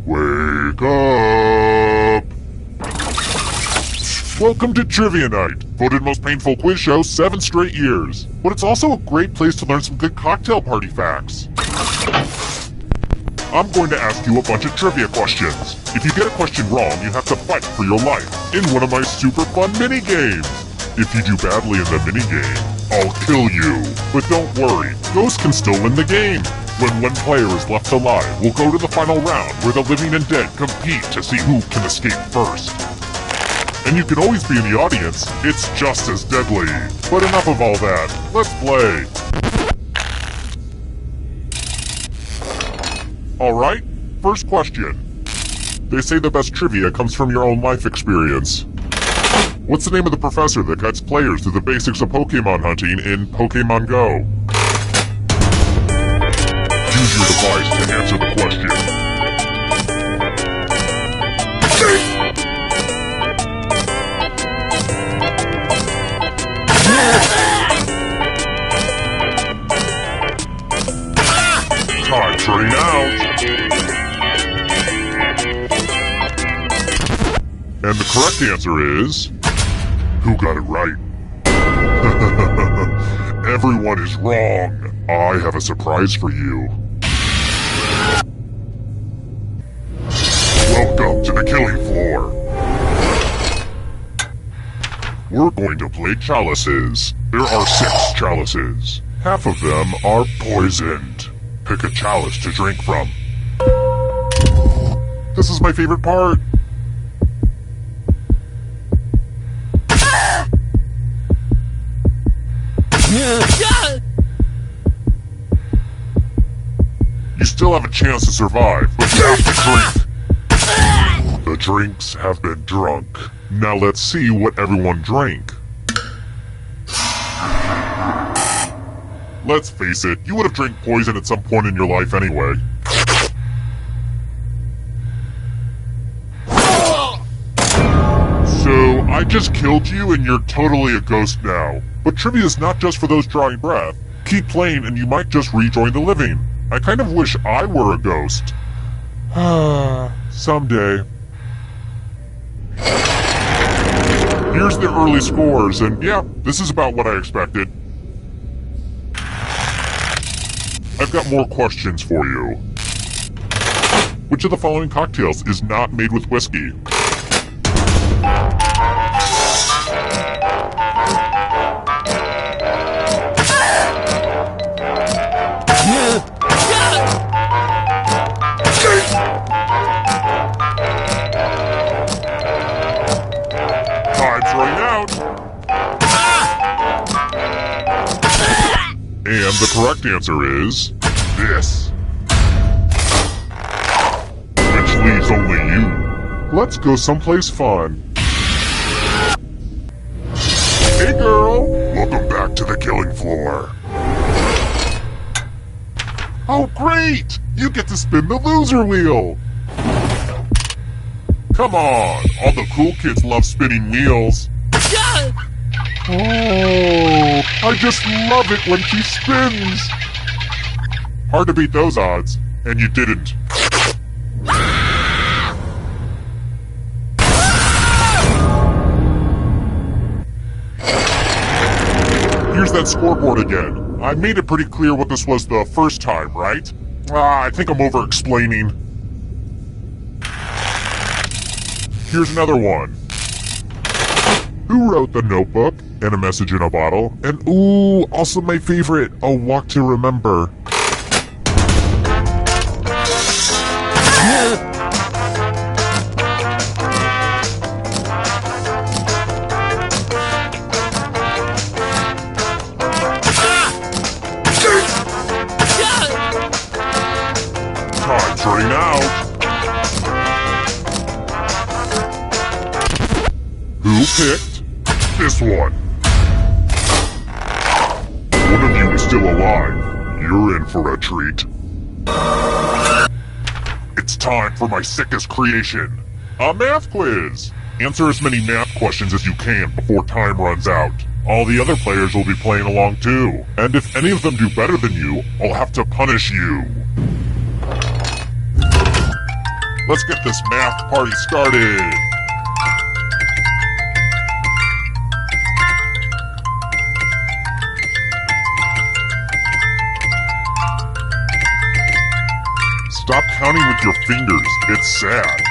Wake up! Welcome to Trivia Night, voted most painful quiz show 7 straight years. But it's also a great place to learn some good cocktail party facts. I'm going to ask you a bunch of trivia questions. If you get a question wrong, you have to fight for your life in one of my super fun mini-games. If you do badly in the mini-game, I'll kill you. But don't worry, ghosts can still win the game. When one player is left alive, we'll go to the final round where the living and dead compete to see who can escape first. And you can always be in the audience, it's just as deadly. But enough of all that, let's play. Alright, first question. They say the best trivia comes from your own life experience. What's the name of the professor that guides players through the basics of Pokemon hunting in Pokemon Go? Use your device to answer the question. Time's running out! And the correct answer is... Who got it right? Everyone is wrong. I have a surprise for you. Welcome to the killing floor. We're going to play chalices. There are 6 chalices. Half of them are poisoned. Pick a chalice to drink from. This is my favorite part. You still have a chance to survive, but you have to drink. The drinks have been drunk. Now let's see what everyone drank. Let's face it, you would have drank poison at some point in your life anyway. So, I just killed you and you're totally a ghost now. But trivia is not just for those drawing breath. Keep playing and you might just rejoin the living. I kind of wish I were a ghost. Someday. Here's the early scores, and yeah, this is about what I expected. I've got more questions for you. Which of the following cocktails is not made with whiskey? Time's running out. And the correct answer is this. Which leaves only you. Let's go someplace fun. Hey girl! Welcome back to the killing floor. Oh great! You get to spin the loser wheel! Come on! All the cool kids love spinning wheels. Oh, I just love it when she spins! Hard to beat those odds, and you didn't. Here's that scoreboard again. I made it pretty clear what this was the first time, right? I think I'm over-explaining. Here's another one. Who wrote The Notebook and A Message in a Bottle? And ooh, also my favorite, A Walk to Remember. Time's running out. Who picked this one? One of you is still alive. You're in for a treat. It's time for my sickest creation, a math quiz. Answer as many math questions as you can before time runs out. All the other players will be playing along too. And if any of them do better than you, I'll have to punish you. Let's get this math party started. Stop counting with your fingers. It's sad.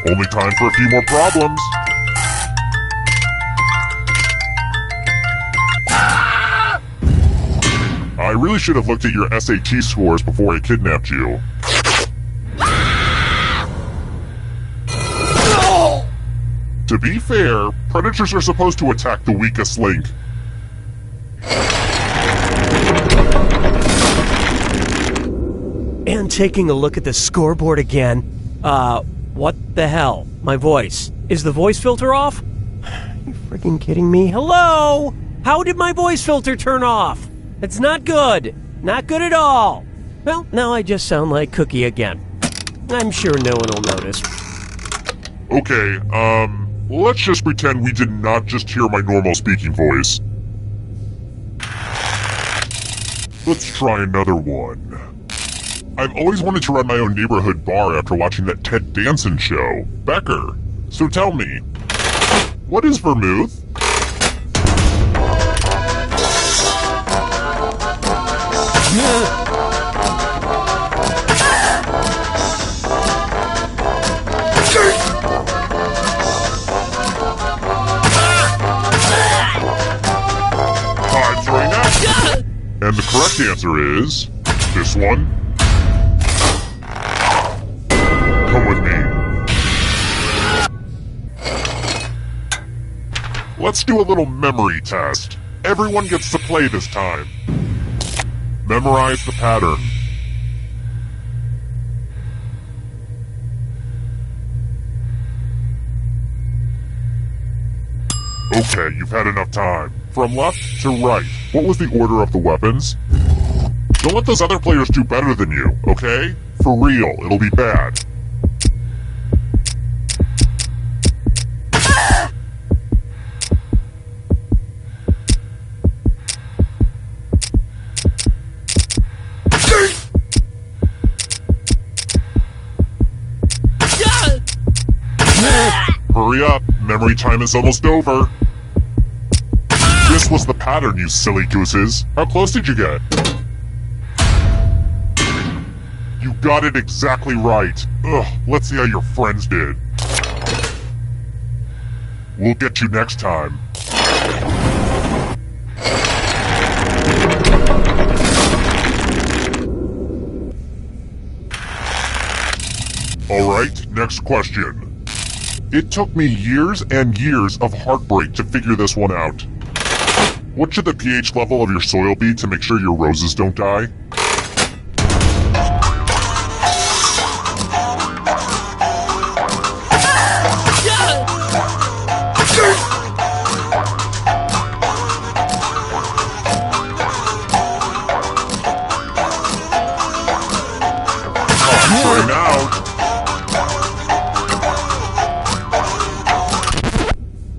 Only time for a few more problems. I really should have looked at your SAT scores before I kidnapped you. To be fair, predators are supposed to attack the weakest link. And taking a look at the scoreboard again, what the hell? My voice. Is the voice filter off? You freaking kidding me? Hello? How did my voice filter turn off? It's not good. Not good at all. Well, now I just sound like Cookie again. I'm sure no one will notice. Okay, let's just pretend we did not just hear my normal speaking voice. Let's try another one. I've always wanted to run my own neighborhood bar after watching that Ted Danson show, Becker. So tell me, what is vermouth? Time's running out. And the correct answer is this one. Come with me. Let's do a little memory test. Everyone gets to play this time. Memorize the pattern. Okay, you've had enough time. From left to right, what was the order of the weapons? Don't let those other players do better than you, okay? For real, it'll be bad. Hurry up, memory time is almost over. This was the pattern, you silly gooses. How close did you get? You got it exactly right. Ugh, let's see how your friends did. We'll get you next time. Alright, next question. It took me years and years of heartbreak to figure this one out. What should the pH level of your soil be to make sure your roses don't die? Time out.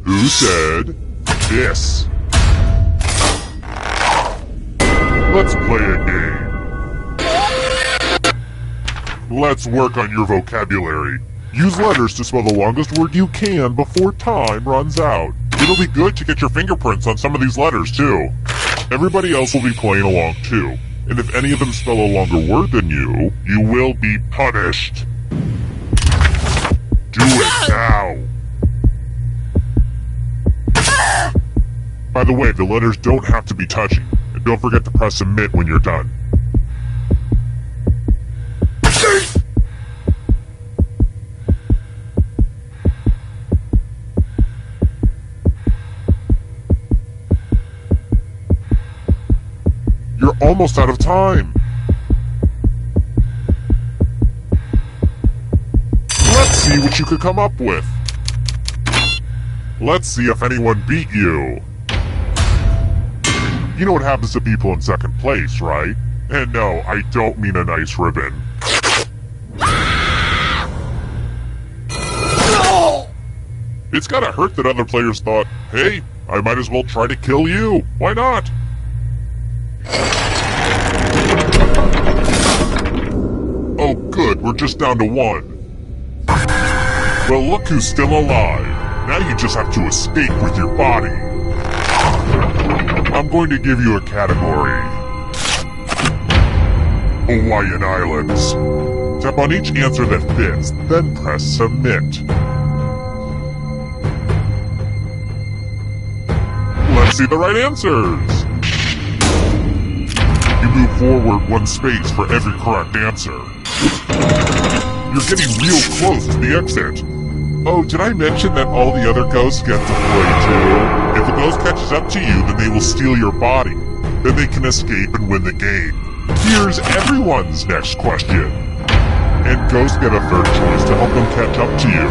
Who said this? Let's play a game. Let's work on your vocabulary. Use letters to spell the longest word you can before time runs out. It'll be good to get your fingerprints on some of these letters, too. Everybody else will be playing along, too. And if any of them spell a longer word than you, you will be punished. Do it now. By the way, the letters don't have to be touching. And don't forget to press submit when you're done. You're almost out of time. Let's see what you could come up with. Let's see if anyone beat you. You know what happens to people in second place, right? And no, I don't mean a nice ribbon. It's gotta hurt that other players thought, hey, I might as well try to kill you. Why not? Oh good, we're just down to one. Well, look who's still alive. Now you just have to escape with your body. I'm going to give you a category. Hawaiian Islands. Tap on each answer that fits, then press submit. Let's see the right answers. You move forward one space for every correct answer. You're getting real close to the exit. Oh, did I mention that all the other ghosts get to play too? If a ghost catches up to you, then they will steal your body. Then they can escape and win the game. Here's everyone's next question. And ghosts get a third choice to help them catch up to you.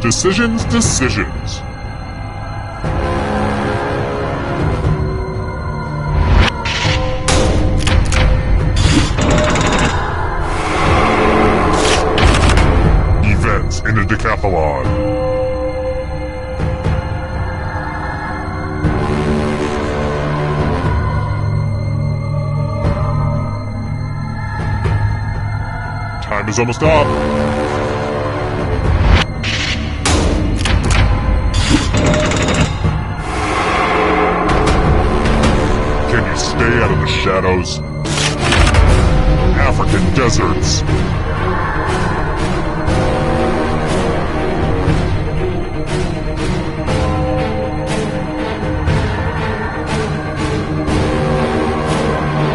Decisions. Events in a decathlon. Time is almost up. Can you stay out of the shadows? African deserts.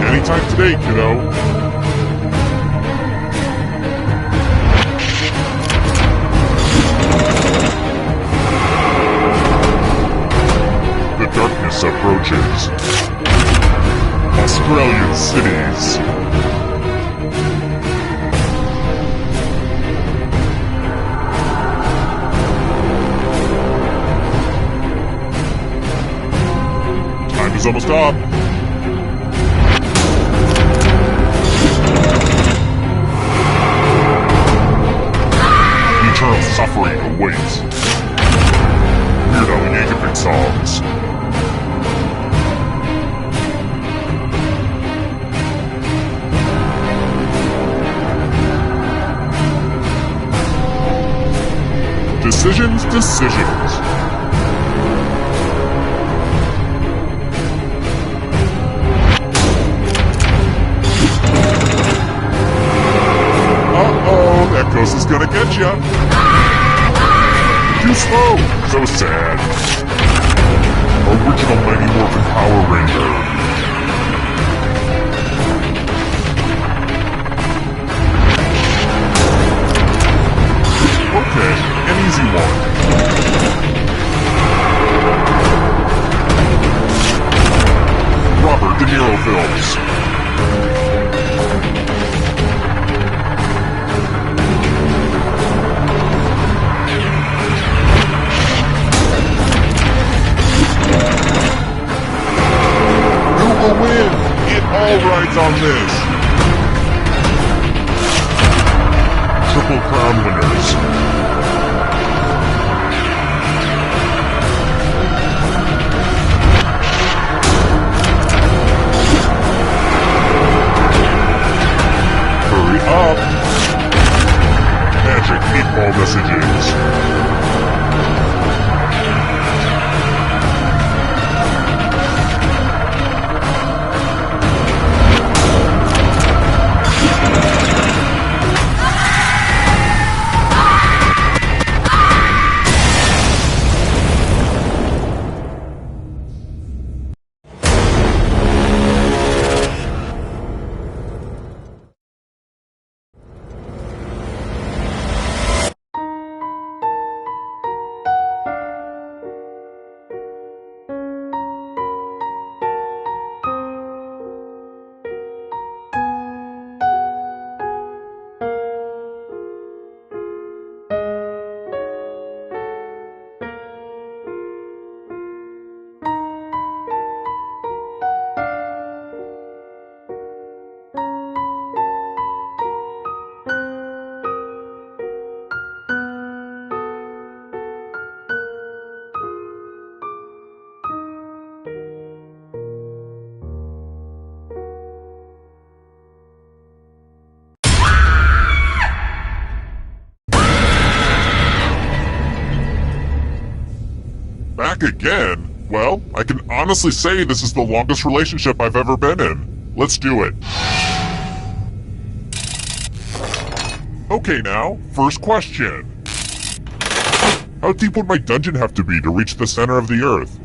Anytime today, kiddo. The darkness approaches. Australian cities. Time is almost up. Eternal suffering awaits. Weirdo Yankovic songs. Decisions. Uh-oh, that ghost is gonna get ya. Too slow. So sad. Original Mighty Morphin Power Ranger. Okay, an easy one. Robert De Niro films. Who will win? It all rides on this. Triple Crown winners. Up. Magic 8-ball messages. back again? Well, I can honestly say this is the longest relationship I've ever been in. Let's do it. Okay now, first question. How deep would my dungeon have to be to reach the center of the earth?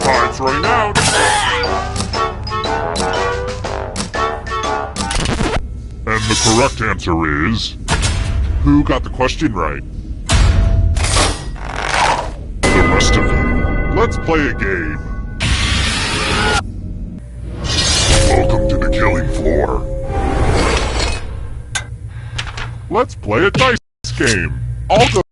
Time's running out. And the correct answer is... Who got the question right? The rest of you, let's play a game. Welcome to the killing floor. Let's play a dice game. I'll go.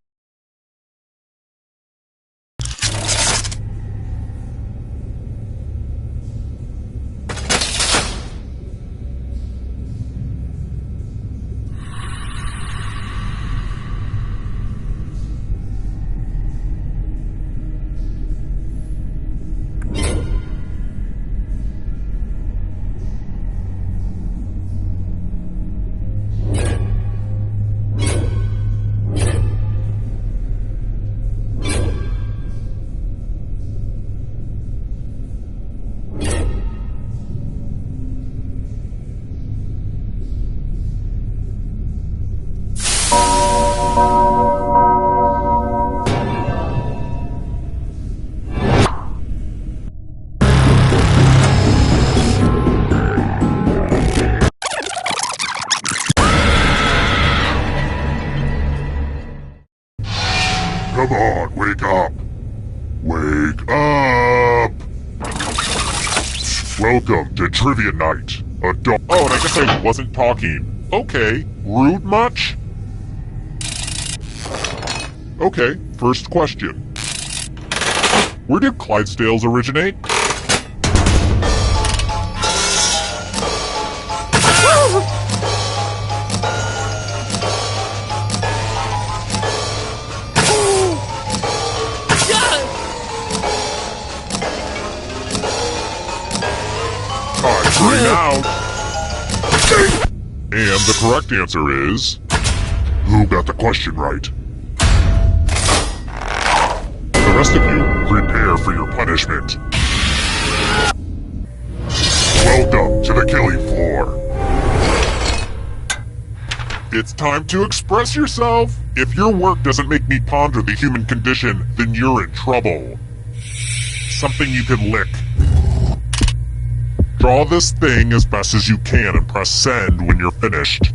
Come on, wake up! Wake up! Welcome to Trivia Night. Oh, and I guess I wasn't talking. Okay, rude much? Okay, first question. Where did Clydesdales originate? Out. And the correct answer is... Who got the question right? The rest of you, prepare for your punishment. Welcome to the killing floor. It's time to express yourself. If your work doesn't make me ponder the human condition, then you're in trouble. Something you can lick. Draw this thing as best as you can and press send when you're finished.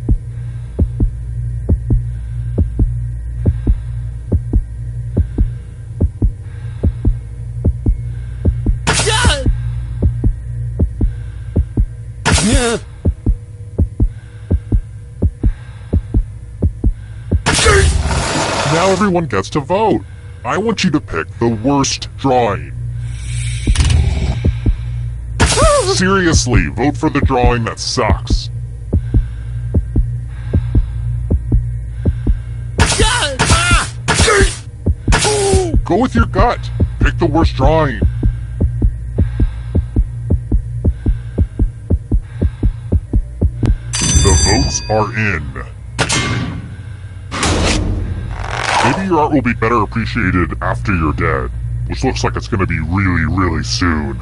Now everyone gets to vote. I want you to pick the worst drawing. Seriously, vote for the drawing that sucks. Go with your gut. Pick the worst drawing. The votes are in. Maybe your art will be better appreciated after you're dead, which looks like it's gonna be really, really soon.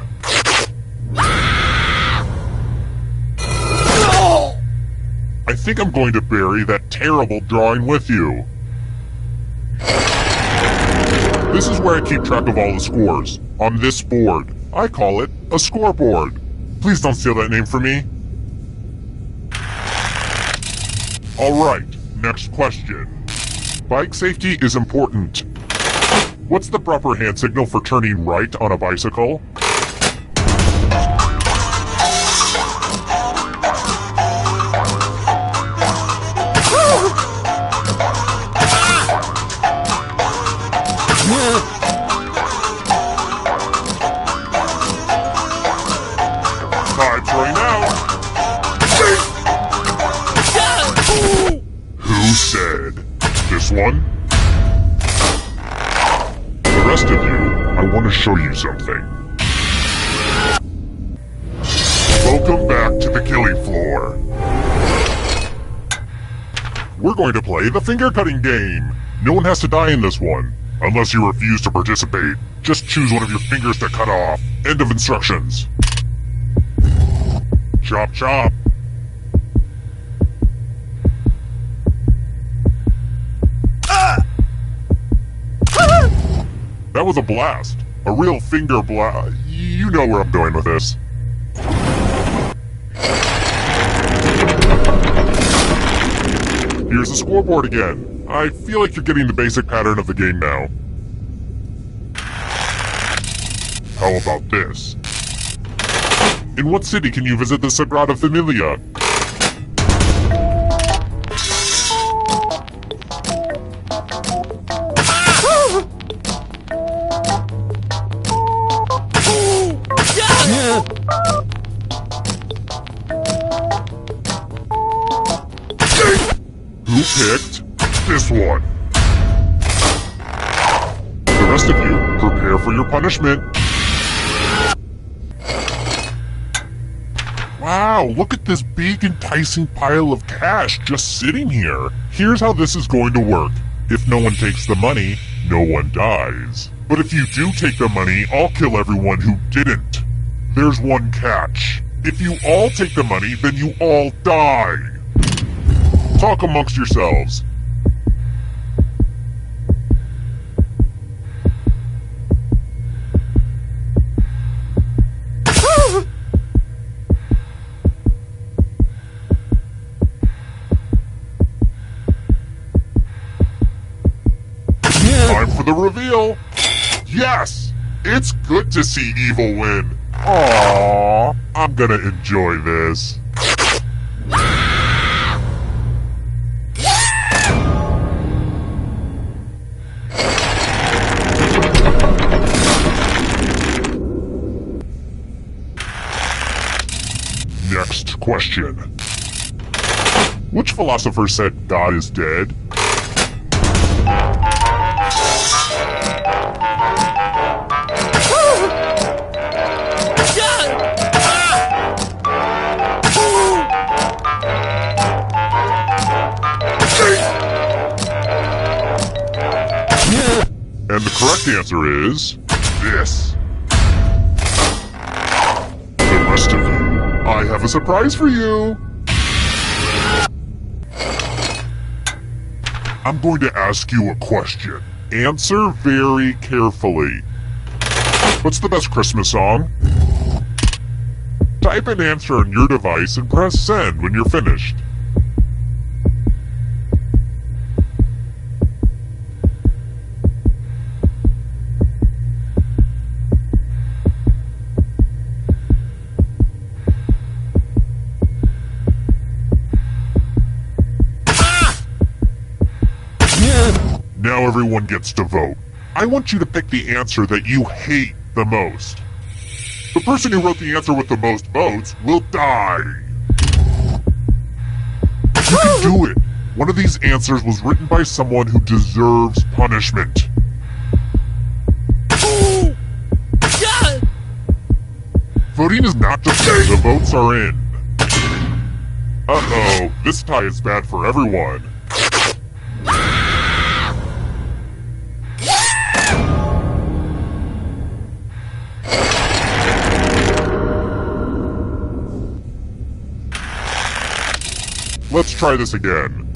I think I'm going to bury that terrible drawing with you. This is where I keep track of all the scores. On this board. I call it a scoreboard. Please don't steal that name from me. Alright, next question. Bike safety is important. What's the proper hand signal for turning right on a bicycle? Time's running out. Who said? This one? want to show you something. Welcome back to the killing floor. We're going to play the finger cutting game. No one has to die in this one. Unless you refuse to participate, just choose one of your fingers to cut off. End of instructions. Chop chop. That was a blast. A real finger blast. You know where I'm going with this. Here's the scoreboard again. I feel like you're getting the basic pattern of the game now. How about this? In what city can you visit the Sagrada Familia? Who picked this one? The rest of you, prepare for your punishment. Wow, look at this big enticing pile of cash just sitting here. Here's how this is going to work. If no one takes the money, no one dies. But if you do take the money, I'll kill everyone who didn't. There's one catch. If you all take the money, then you all die. Talk amongst yourselves. Time for the reveal. Yes! It's good to see evil win. Aww, I'm gonna enjoy this. Next question. Which philosopher said God is dead? And the correct answer is this. The rest of you, I have a surprise for you. I'm going to ask you a question. Answer very carefully. What's the best Christmas song? Type an answer on your device and press send when you're finished. Now everyone gets to vote. I want you to pick the answer that you hate the most. The person who wrote the answer with the most votes will die. You can do it. One of these answers was written by someone who deserves punishment. Voting is not just the votes are in. Uh-oh, this tie is bad for everyone. Let's try this again.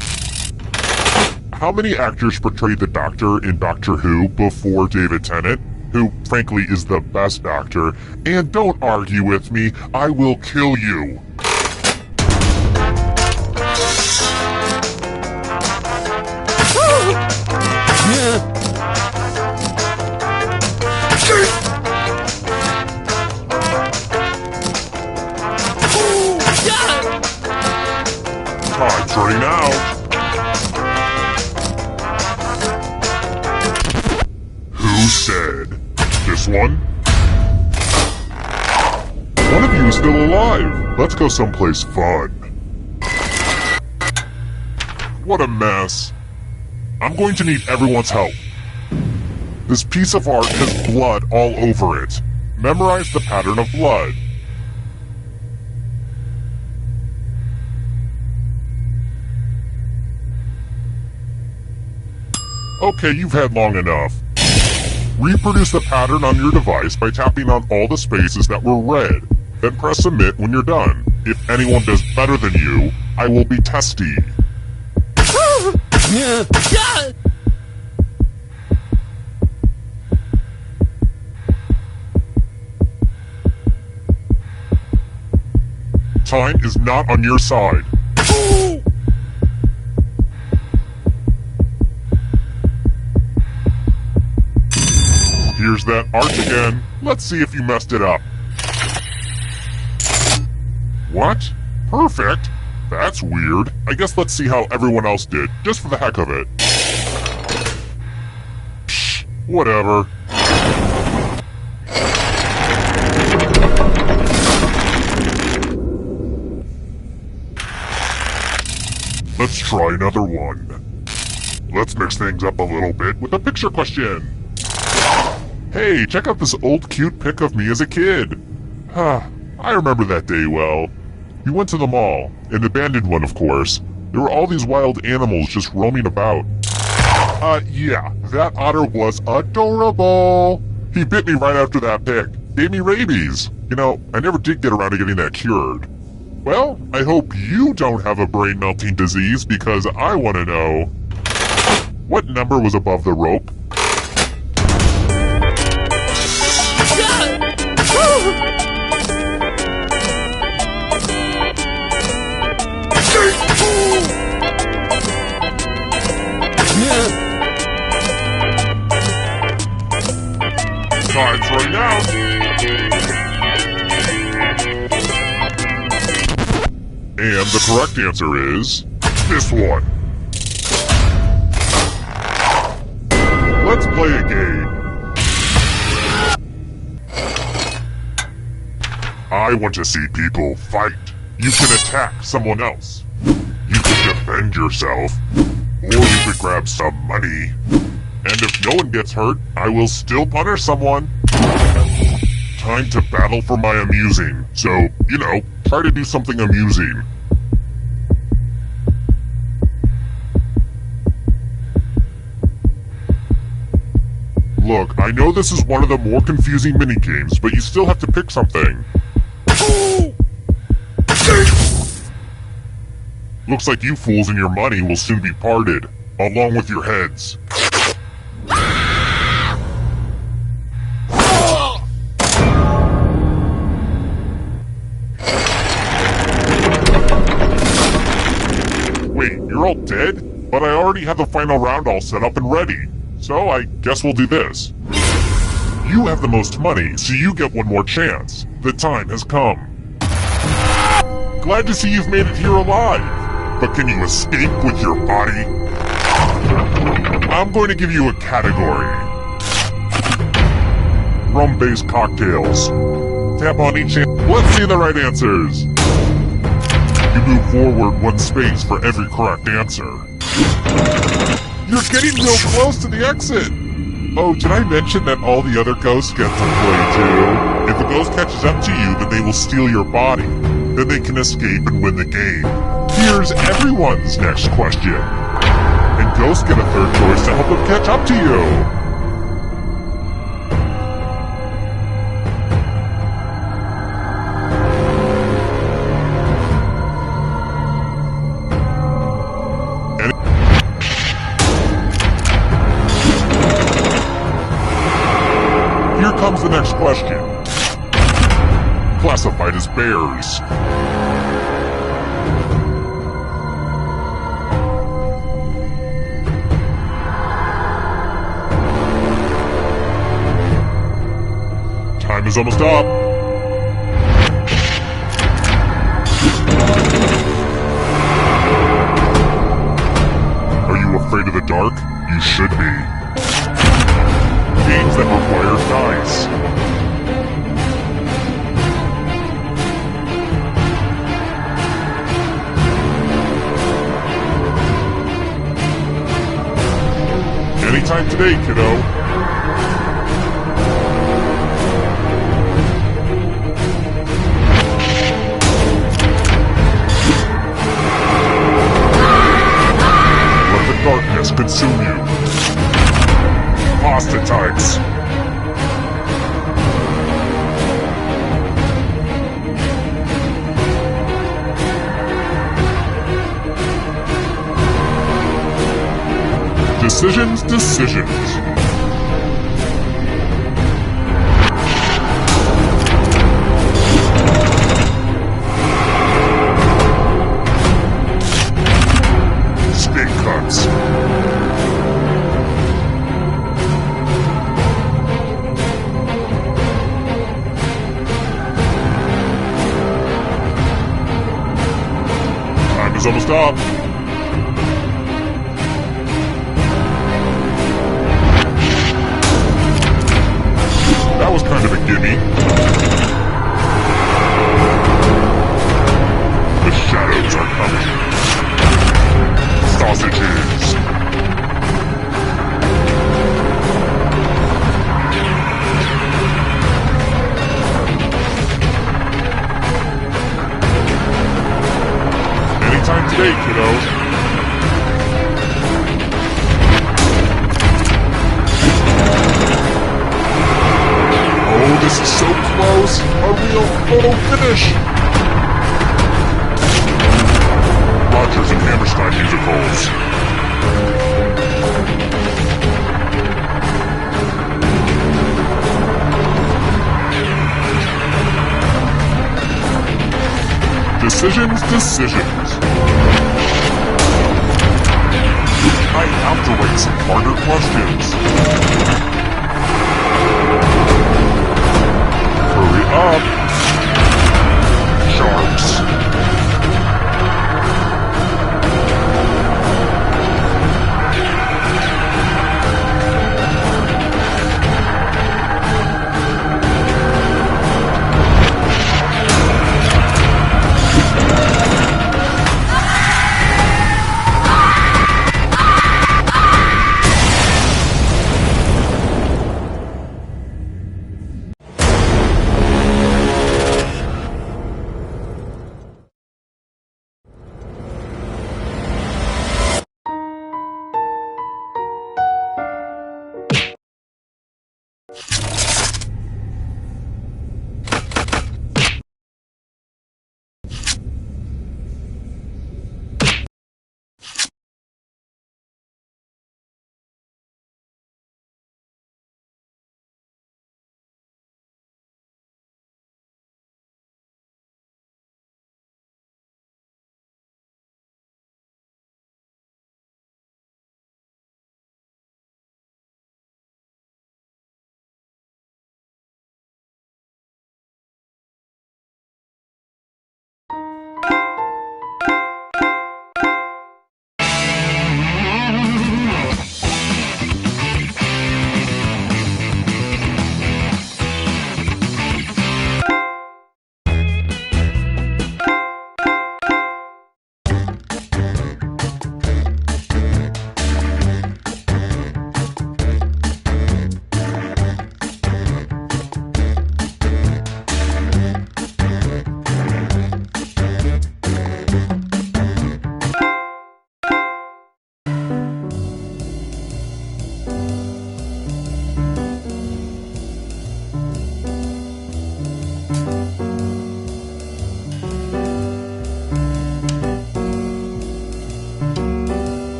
How many actors portrayed the Doctor in Doctor Who before David Tennant, who frankly is the best Doctor? And don't argue with me, I will kill you. Time's running out. Who said this one? One of you is still alive. Let's go someplace fun. What a mess. I'm going to need everyone's help. This piece of art has blood all over it. Memorize the pattern of blood. Okay, you've had long enough. Reproduce the pattern on your device by tapping on all the spaces that were red. Then press submit when you're done. If anyone does better than you, I will be testy. Time is not on your side. Here's that arch again. Let's see if you messed it up. What? Perfect? That's weird. I guess let's see how everyone else did, just for the heck of it. Psh, whatever. Let's try another one. Let's mix things up a little bit with a picture question. Hey, check out this old cute pic of me as a kid. I remember that day well. We went to the mall, an abandoned one of course. There were all these wild animals just roaming about. Yeah, that otter was adorable. He bit me right after that pic. Gave me rabies. You know, I never did get around to getting that cured. Well, I hope you don't have a brain-melting disease because I want to know. What number was above the rope? Time's running out. And the correct answer is this one. Let's play a game. I want to see people fight. You can attack someone else. You can defend yourself. Or you could grab some money. And if no one gets hurt, I will still punish someone. Time to battle for my amusing. So, you know, try to do something amusing. Look, I know this is one of the more confusing minigames, but you still have to pick something. Looks like you fools and your money will soon be parted, along with your heads. Wait, you're all dead? But I already have the final round all set up and ready. So I guess we'll do this. You have the most money, so you get one more chance. The time has come. Glad to see you've made it here alive. But can you escape with your body? I'm going to give you a category. Rum-based cocktails. Tap on each hand. Let's see the right answers. You move forward one space for every correct answer. You're getting real close to the exit. Oh, did I mention that all the other ghosts get to play too? If a ghost catches up to you, then they will steal your body. Then they can escape and win the game. Here's everyone's next question. And ghosts get a third choice to help them catch up to you. Here comes the next question. Classified as bears. Time is almost up. Are you afraid of the dark? You should be. Games that require dice. Anytime today, kiddo. darkness consume you. Pasta types. Decisions. Spin cuts. Time is almost up. That was kind of a gimme. The shadows are coming. Sausages. Anytime today, kiddo. Oh, this is so close! A real photo finish! Rogers and Hammerstein musicals. Decisions. I have to wait some harder questions. Hurry up! Sharks.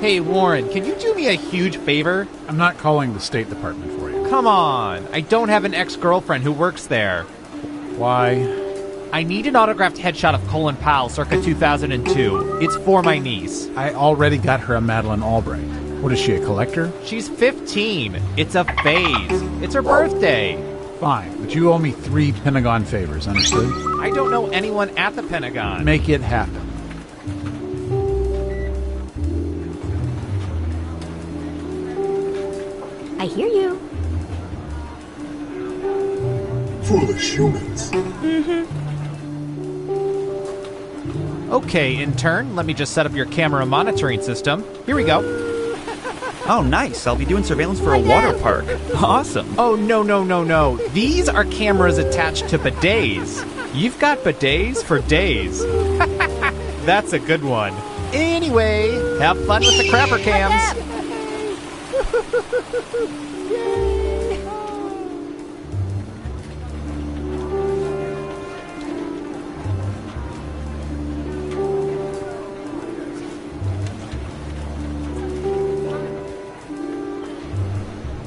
Hey, Warren, can you do me a huge favor? I'm not calling the State Department for you. Come on, I don't have an ex-girlfriend who works there. Why? I need an autographed headshot of Colin Powell circa 2002. It's for my niece. I already got her a Madeleine Albright. What is she, a collector? She's 15. It's a phase. It's her birthday. Fine, but you owe me 3 Pentagon favors, understood? I don't know anyone at the Pentagon. Make it happen. I hear you. Foolish humans. Okay, intern, let me just set up your camera monitoring system. Here we go. Oh, nice. I'll be doing surveillance for a water park. Awesome. Oh, no. These are cameras attached to bidets. You've got bidets for days. That's a good one. Anyway, have fun with the crapper cams.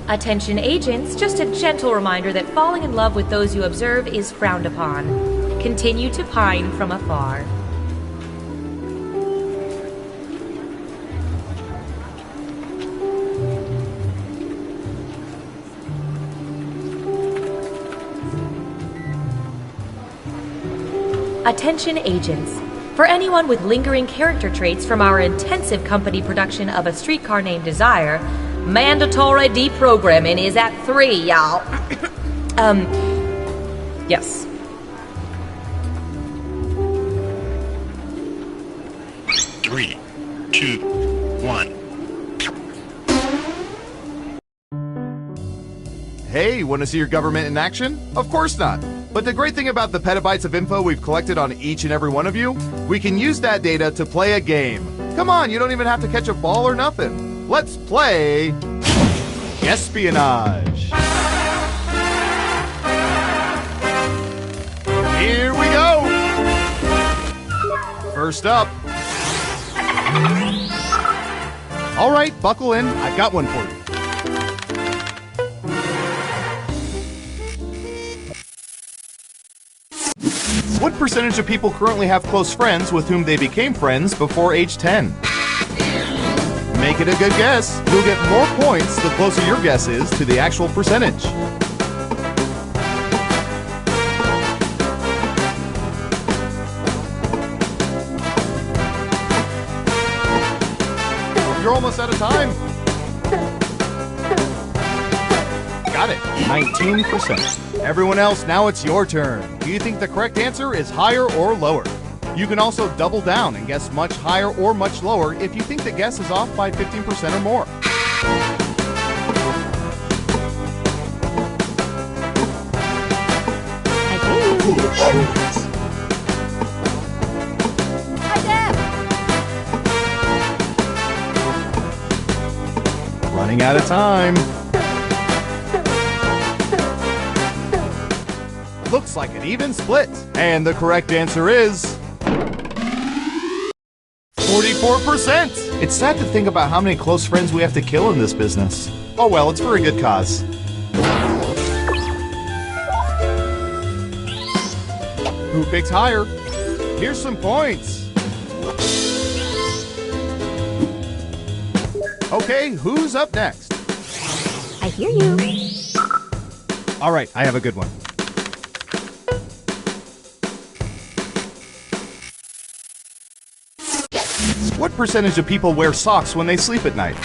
Attention agents, just a gentle reminder that falling in love with those you observe is frowned upon. Continue to pine from afar. Attention agents. For anyone with lingering character traits from our intensive company production of A Streetcar Named Desire, mandatory deprogramming is at 3, y'all. Yes. Three, two, one. Hey, want to see your government in action? Of course not. But the great thing about the petabytes of info we've collected on each and every one of you, we can use that data to play a game. Come on, you don't even have to catch a ball or nothing. Let's play espionage. Here we go. First up. All right, buckle in. I've got one for you. What percentage of people currently have close friends with whom they became friends before age 10? Make it a good guess. You'll get more points the closer your guess is to the actual percentage. You're almost out of time. Got it. 19%. Everyone else, now it's your turn. Do you think the correct answer is higher or lower? You can also double down and guess much higher or much lower if you think the guess is off by 15% or more. Running out of time. Looks like an even split. And the correct answer is 44%. It's sad to think about how many close friends we have to kill in this business. Oh well, it's for a good cause. Who picks higher? Here's some points. Okay, who's up next? I hear you. All right, I have a good one. What percentage of people wear socks when they sleep at night?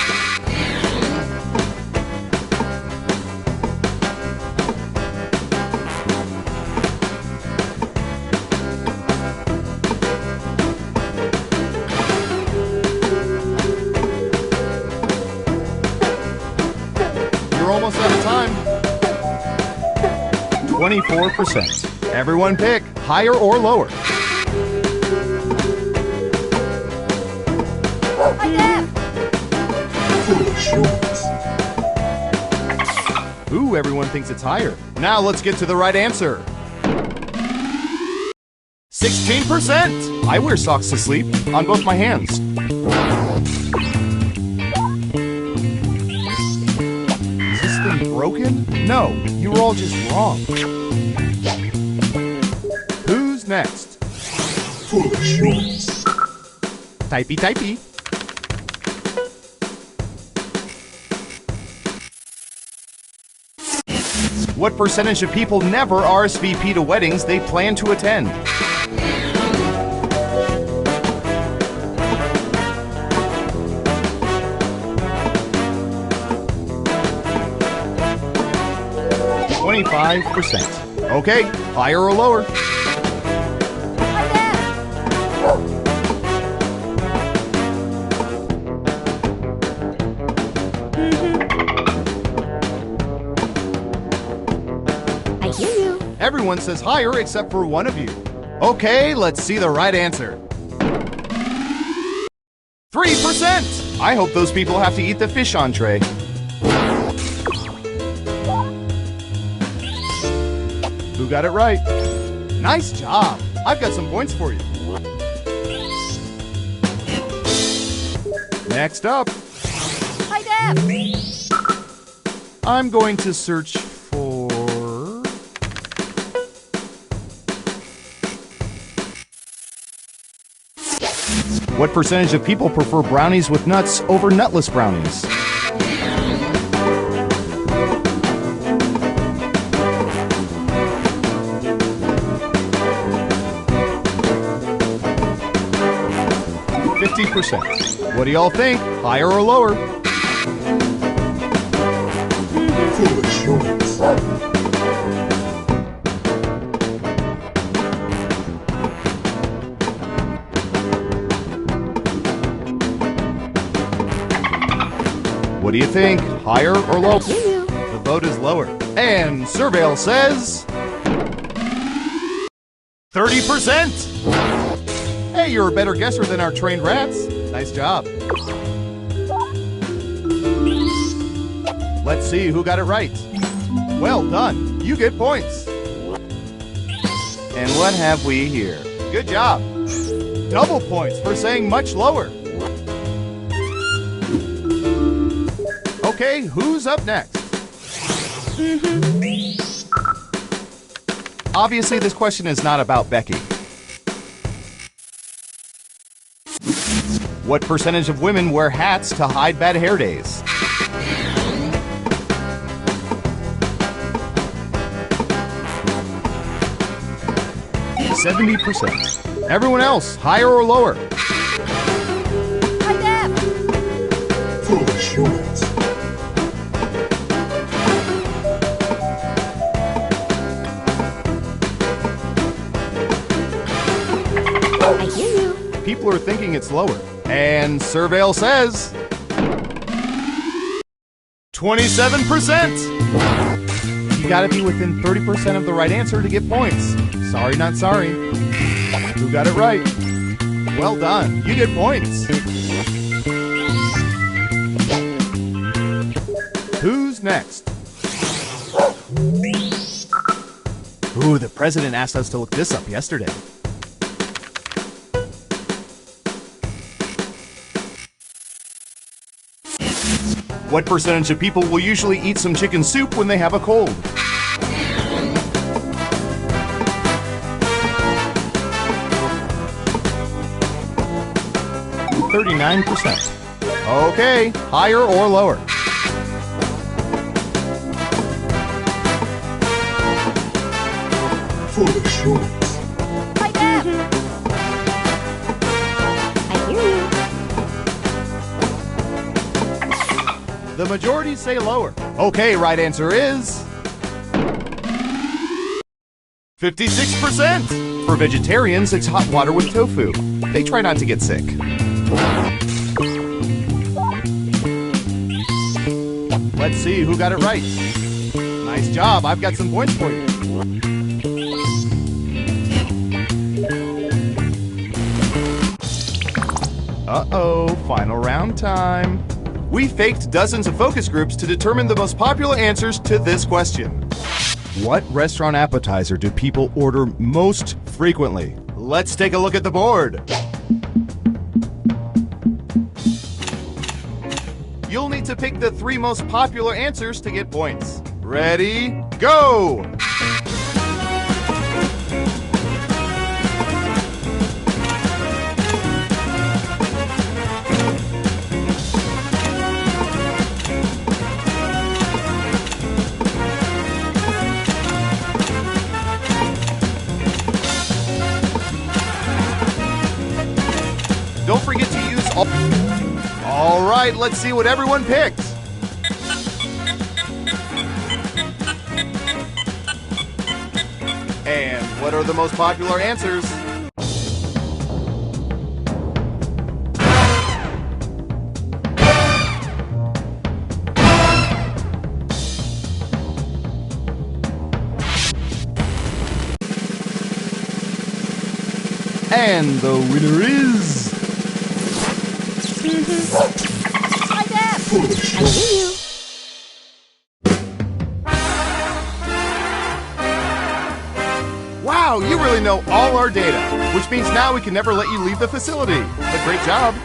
You're almost out of time. 24%. Everyone pick higher or lower. Ooh, everyone thinks it's higher. Now let's get to the right answer. 16%! I wear socks to sleep on both my hands. No, you were all just wrong. Who's next? Typey, typey. What percentage of people never RSVP to weddings they plan to attend? %. Okay, higher or lower? I hear you. Everyone says higher except for one of you. Okay, let's see the right answer. 3%! I hope those people have to eat the fish entree. Who got it right? Nice job! I've got some points for you. Next up. Hi, Deb. I'm going to search for... What percentage of people prefer brownies with nuts over nutless brownies? %. What do y'all think? Higher or lower? What do you think? Higher or lower? The vote is lower. And Surveil says 30%! Hey, you're a better guesser than our trained rats. Nice job. Let's see who got it right. Well done. You get points. And what have we here? Good job. Double points for saying much lower. Okay, who's up next? Obviously, this question is not about Becky. What percentage of women wear hats to hide bad hair days? %. Everyone else, higher or lower? Hi, Deb. I hear you. People are thinking it's lower. And Surveil says 27%! You gotta be within 30% of the right answer to get points. Sorry, not sorry. Who got it right? Well done. You get points. Who's next? Ooh, the president asked us to look this up yesterday. What percentage of people will usually eat some chicken soup when they have a cold? %. Okay, higher or lower? Hi, Deb. I hear you. The majority say lower. Okay, right answer is 56%. For vegetarians, it's hot water with tofu. They try not to get sick. Let's see who got it right. Nice job. I've got some points for you. Uh-oh, final round time. We faked dozens of focus groups to determine the most popular answers to this question. What restaurant appetizer do people order most frequently? Let's take a look at the board. You'll need to pick the 3 most popular answers to get points. Ready, go! Don't forget to use all right, let's see what everyone picked. And what are the most popular answers? And the winner is... Hi there. I hear you. Wow, you really know all our data, which means now we can never let you leave the facility. But great job.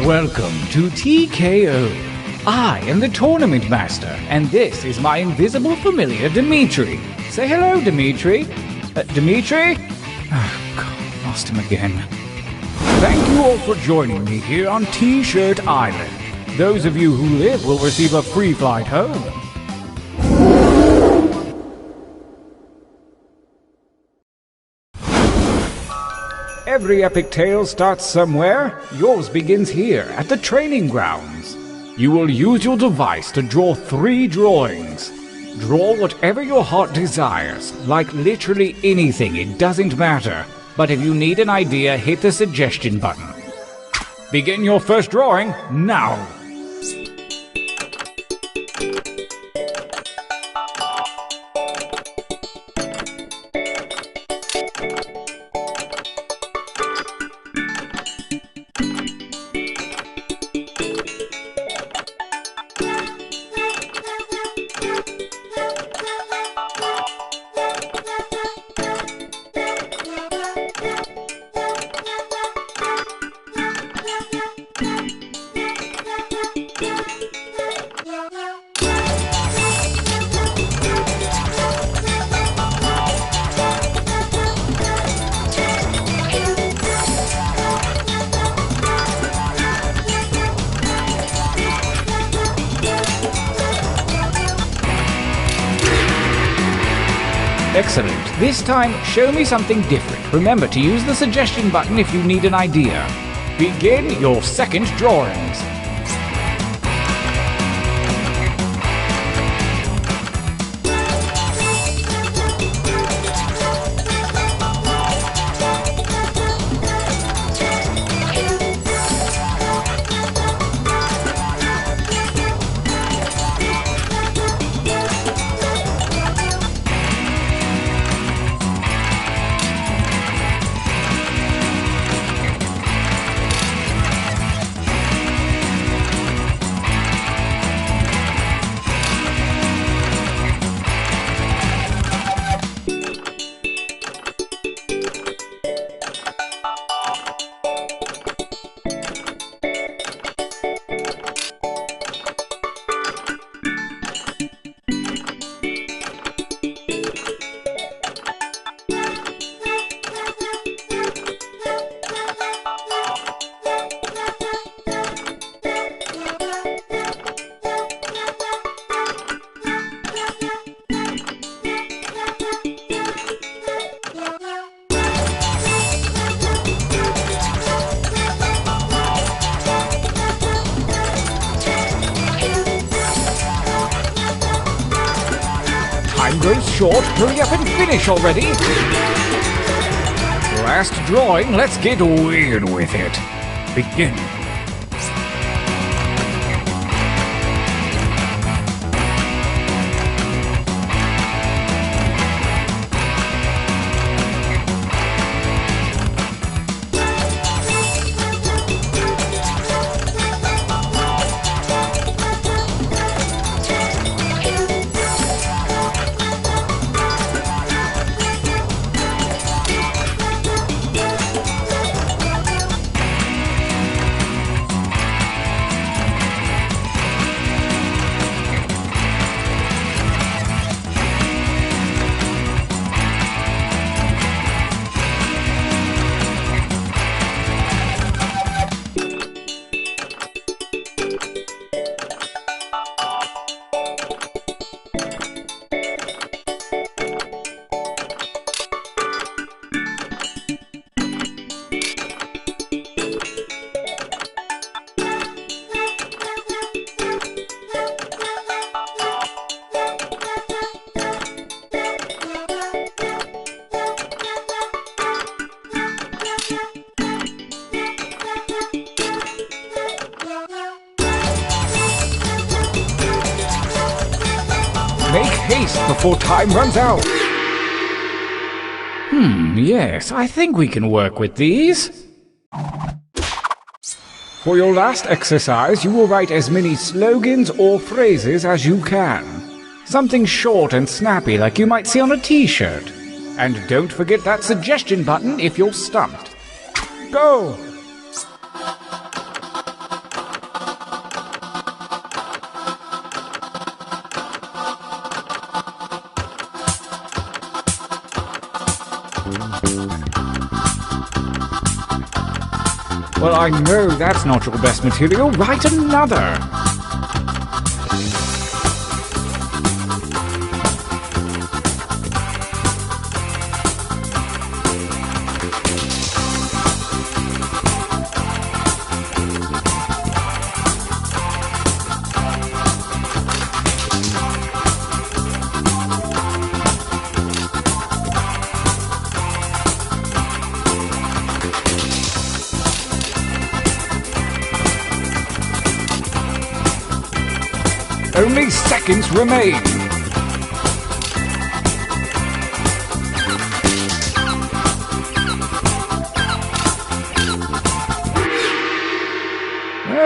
Welcome to TKO. I am the Tournament Master, and this is my invisible familiar, Dimitri. Say hello, Dimitri. Dimitri? Oh, God, lost him again. Thank you all for joining me here on T-Shirt Island. Those of you who live will receive a free flight home. Every epic tale starts somewhere. Yours begins here, at the training grounds. You will use your device to draw 3 drawings. Draw whatever your heart desires, like literally anything, it doesn't matter. But if you need an idea, hit the suggestion button. Begin your first drawing now. Excellent. This time, show me something different. Remember to use the suggestion button if you need an idea. Begin your second drawings. Time grows short. Hurry up and finish already. Last drawing. Let's get weird with it. Begin. Make haste before time runs out. Yes, I think we can work with these. For your last exercise, you will write as many slogans or phrases as you can. Something short and snappy like you might see on a t-shirt. And don't forget that suggestion button if you're stumped. Go! Well, I know that's not your best material. Write another. Only seconds remain.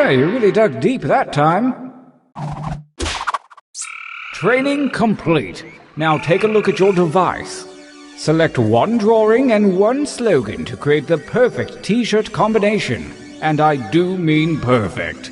You really dug deep that time. Training complete. Now take a look at your device. Select one drawing and one slogan to create the perfect t-shirt combination. And I do mean perfect.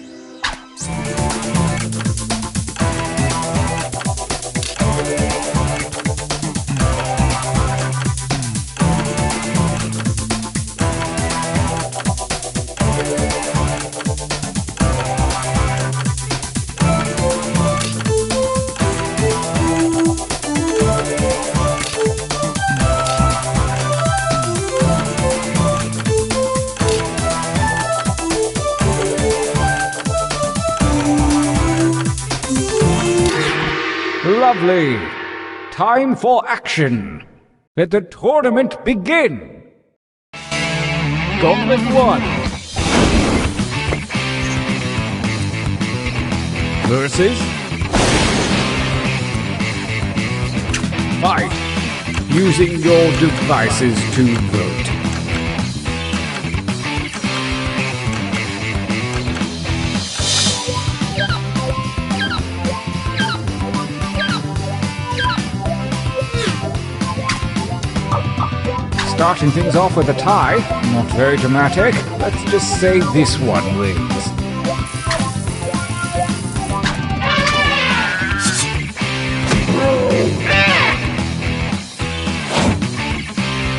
lovely. Time for action. Let the tournament begin. Gauntlet 1. Versus. Fight. Using your devices to vote. Starting things off with a tie. Not very dramatic. Let's just say this one wins.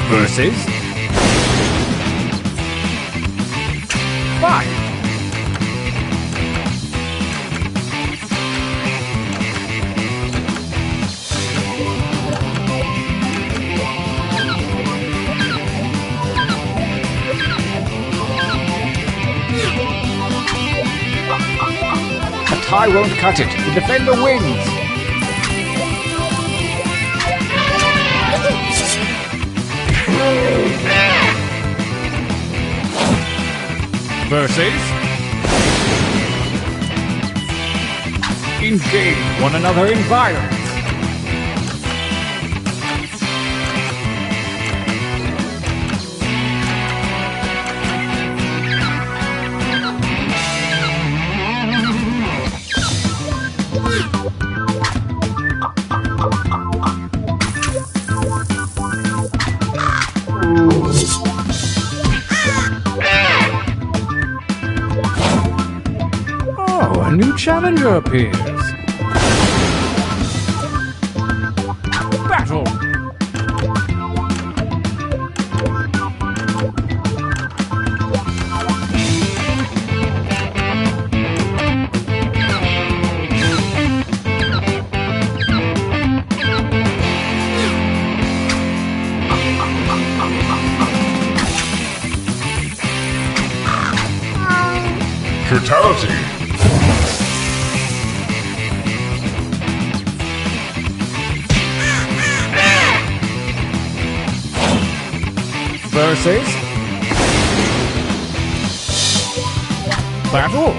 Versus. Fight. A tie won't cut it. The defender wins. Versus. Engage one another in violence. Oh, a new challenger appears. Battle! Fatality. Versus. Battle.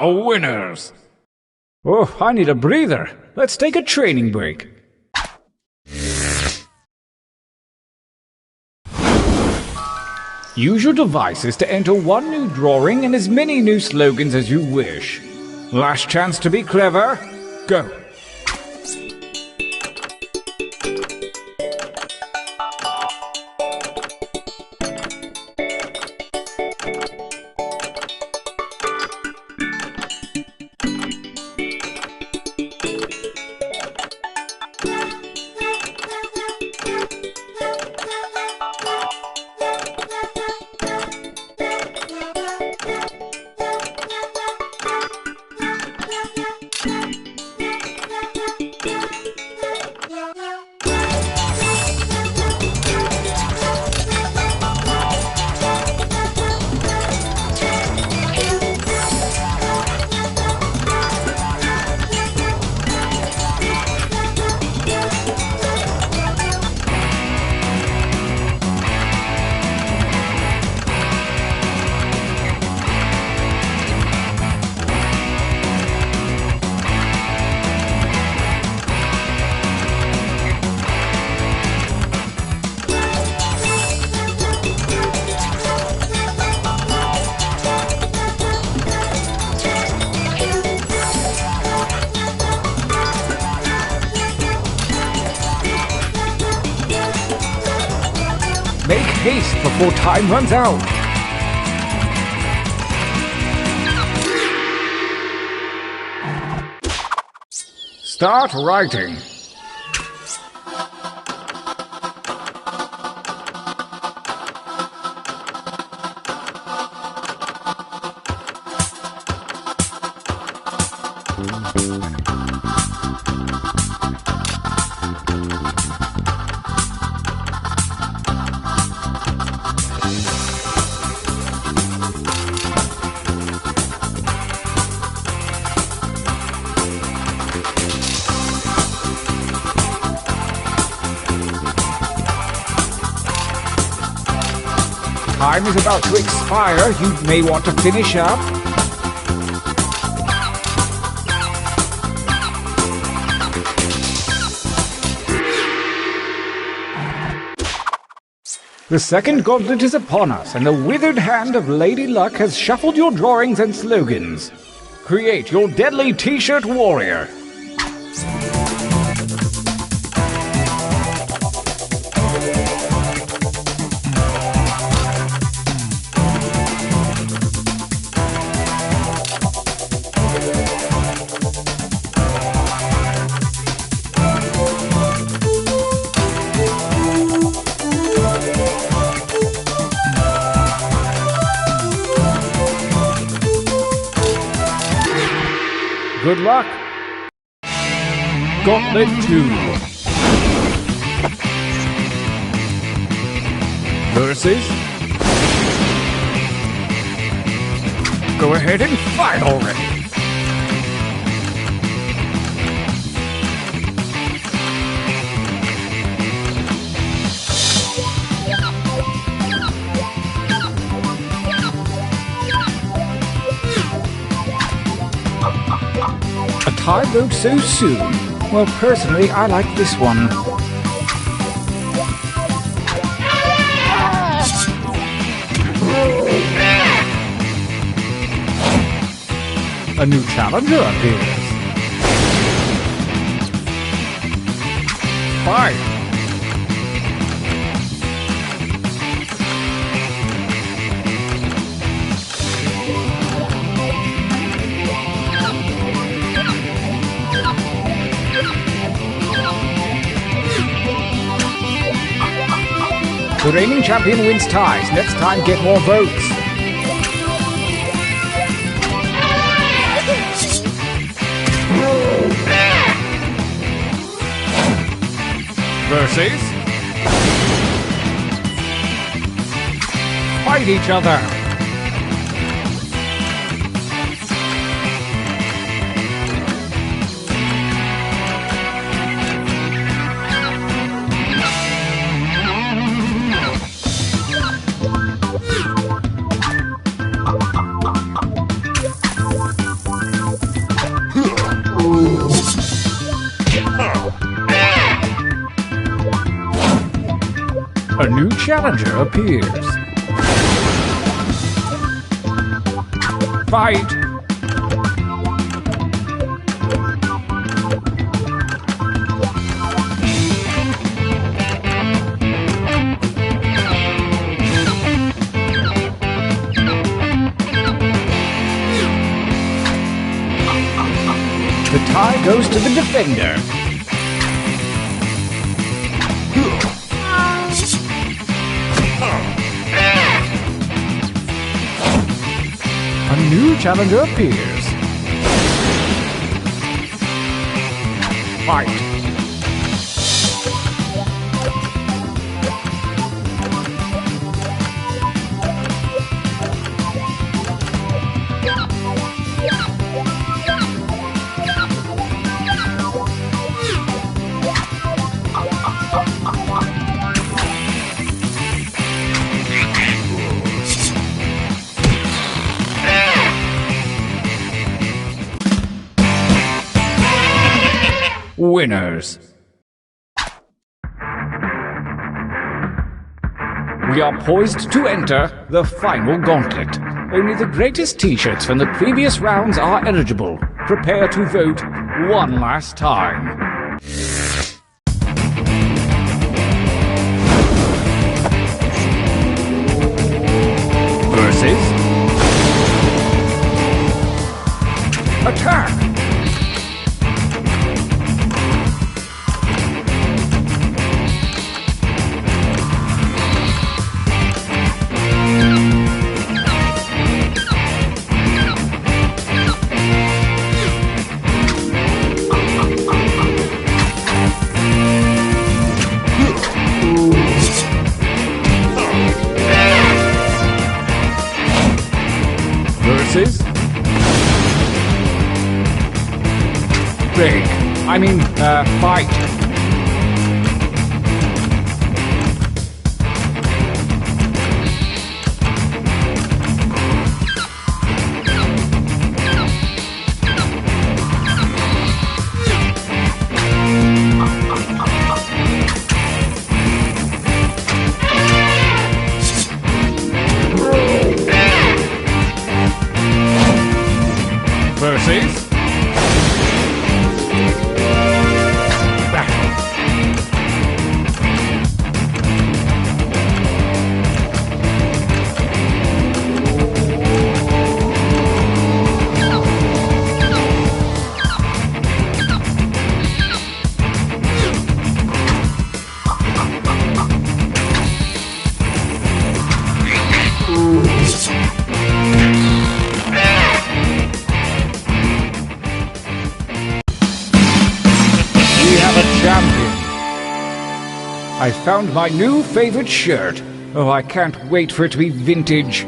Winners! Oh, I need a breather. Let's take a training break. Use your devices to enter one new drawing and as many new slogans as you wish. Last chance to be clever. Go. Make haste before time runs out. Start writing. time is about to expire. You may want to finish up. The second gauntlet is upon us, and the withered hand of Lady Luck has shuffled your drawings and slogans. Create your deadly T-shirt warrior. Good luck. Gauntlet 2. Versus. Go ahead and fight already. A tie vote so soon? Well, personally, I like this one. A new challenger appears. Fight! The reigning champion wins ties. Next time, get more votes. Versus. Fight each other. A new challenger appears. Fight! The tie goes to the defender. A new challenger appears. Fight! Winners. We are poised to enter the final gauntlet. Only the greatest t-shirts from the previous rounds are eligible. Prepare to vote one last time. Versus. Attack! Versus. Fight. I found my new favorite shirt. Oh, I can't wait for it to be vintage.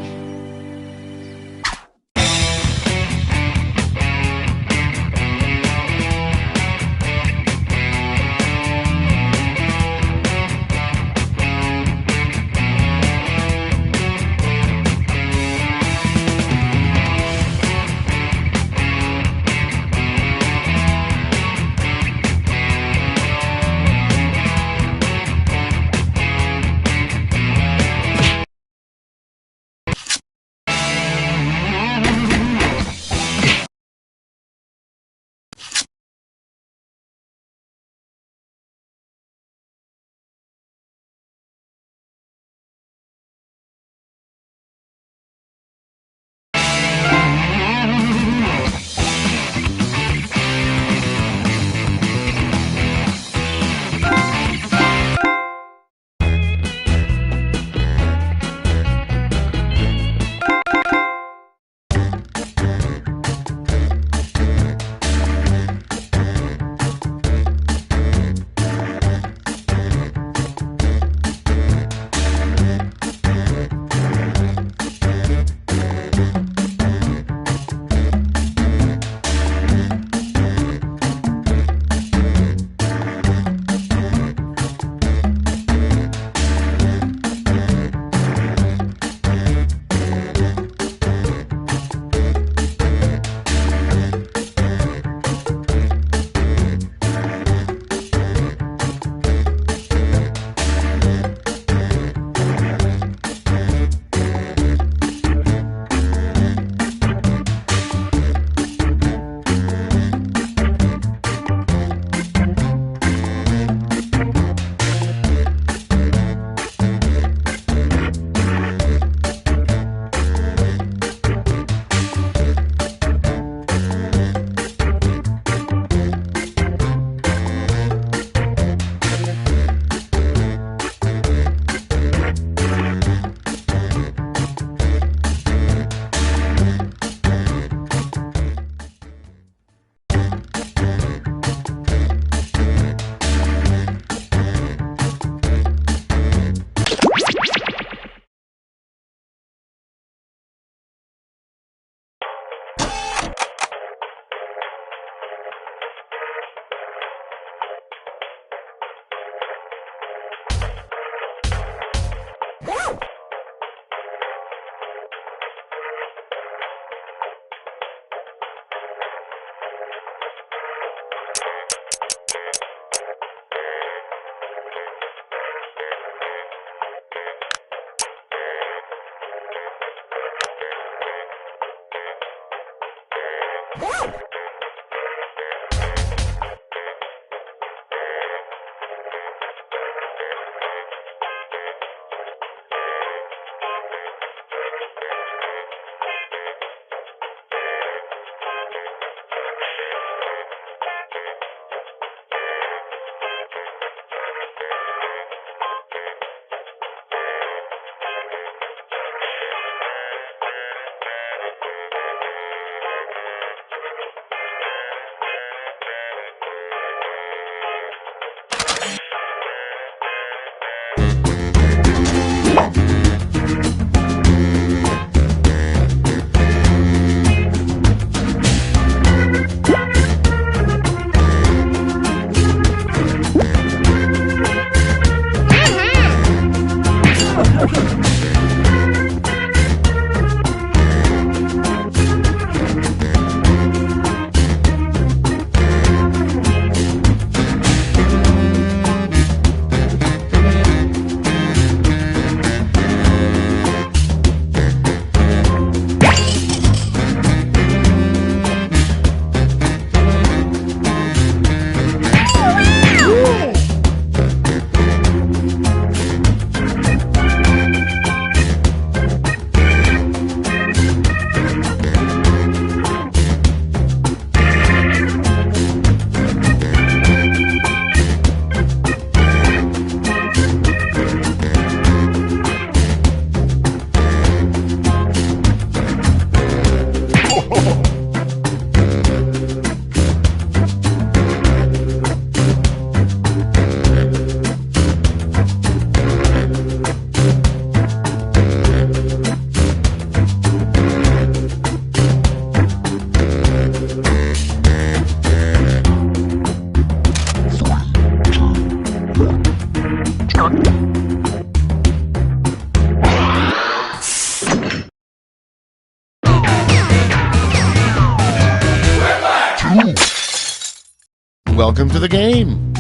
Welcome to the game.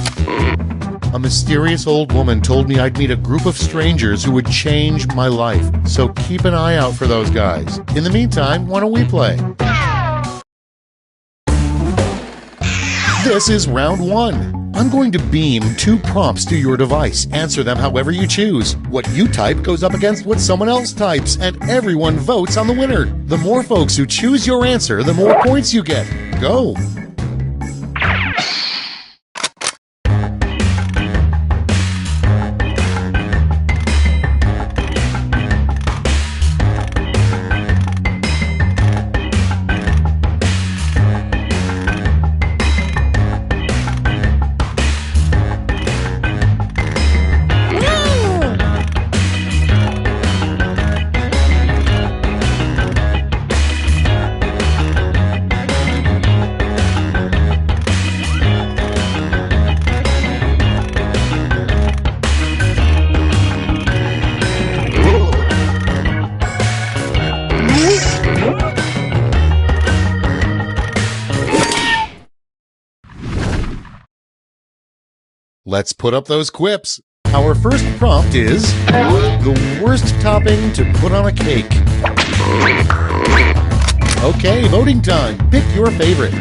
A mysterious old woman told me I'd meet a group of strangers who would change my life. So keep an eye out for those guys. In the meantime, why don't we play? This is round 1. I'm going to beam 2 prompts to your device. Answer them however you choose. What you type goes up against what someone else types, and everyone votes on the winner. The more folks who choose your answer, the more points you get. Go! Let's put up those quips. Our first prompt is the worst topping to put on a cake. Okay, voting time. Pick your favorite.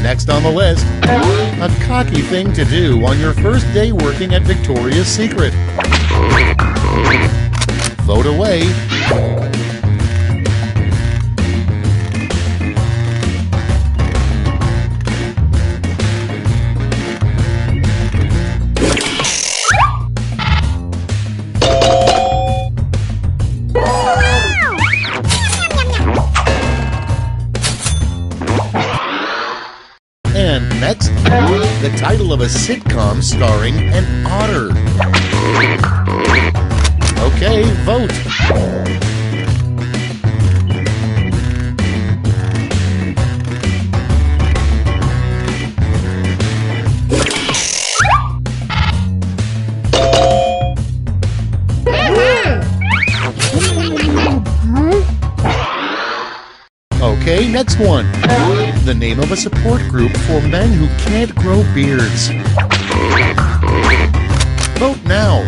Next on the list, a cocky thing to do on your first day working at Victoria's Secret. Vote away. And next, the title of a sitcom starring an otter. Okay, vote. Okay, next one. The name of a support group for men who can't grow beards. Vote now.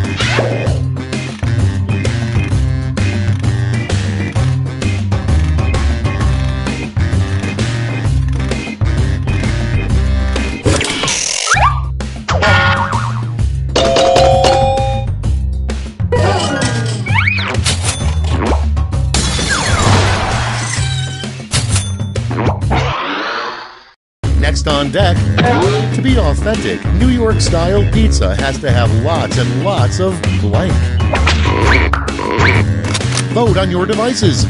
Next on deck, to be authentic, New York-style pizza has to have lots and lots of blank. Vote on your devices.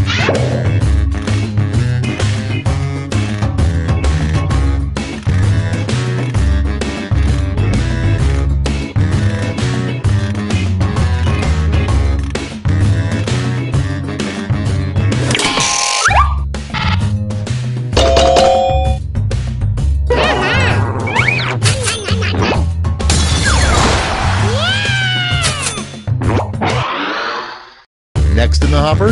Next in the hopper,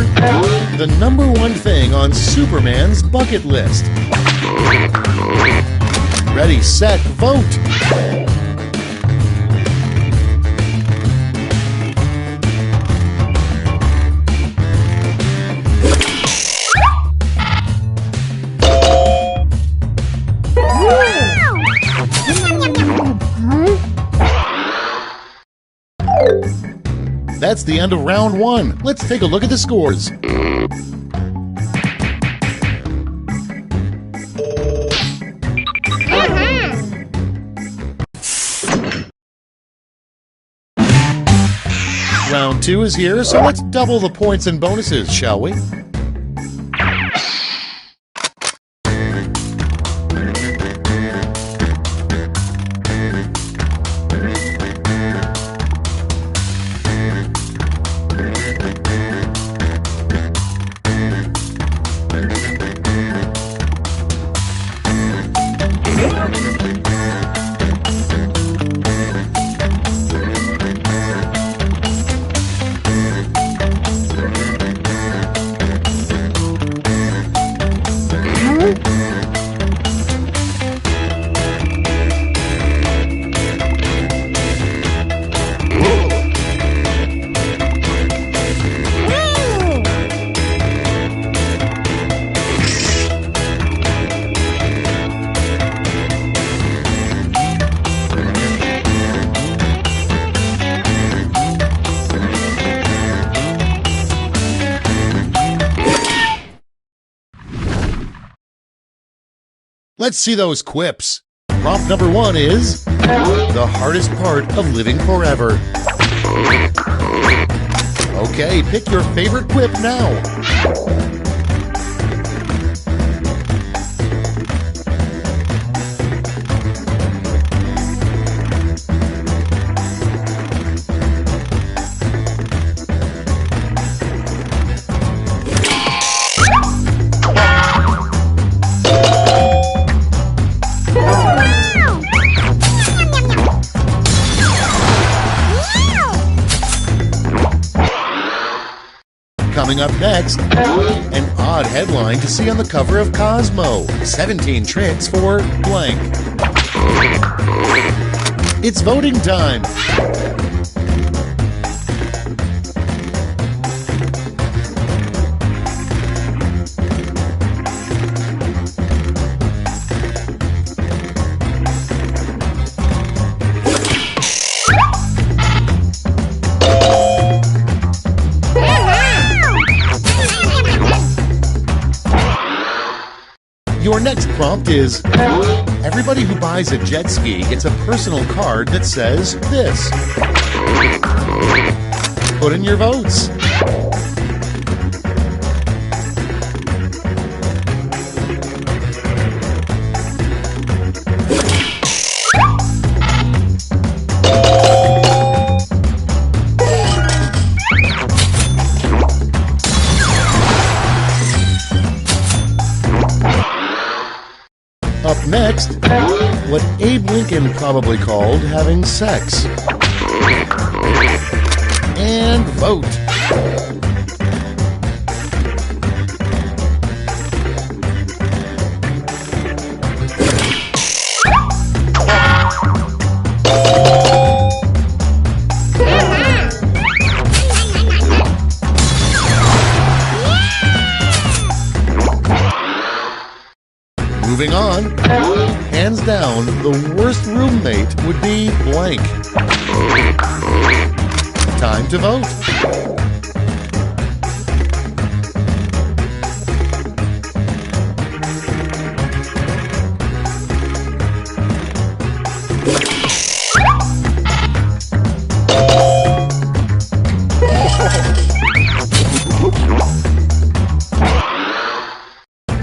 the #1 thing on Superman's bucket list. Ready, set, vote! That's the end of round 1. Let's take a look at the scores. Round 2 is here, so let's double the points and bonuses, shall we? Let's see those quips. Prompt number 1 is the hardest part of living forever. Okay, pick your favorite quip now. Coming up next, an odd headline to see on the cover of Cosmo. 17 tricks for blank. It's voting time. Your next prompt is, everybody who buys a jet ski gets a personal card that says this. Put in your votes. Up next, what Abe Lincoln probably called having sex. And vote. Moving on, hands down, the worst roommate would be blank. Time to vote.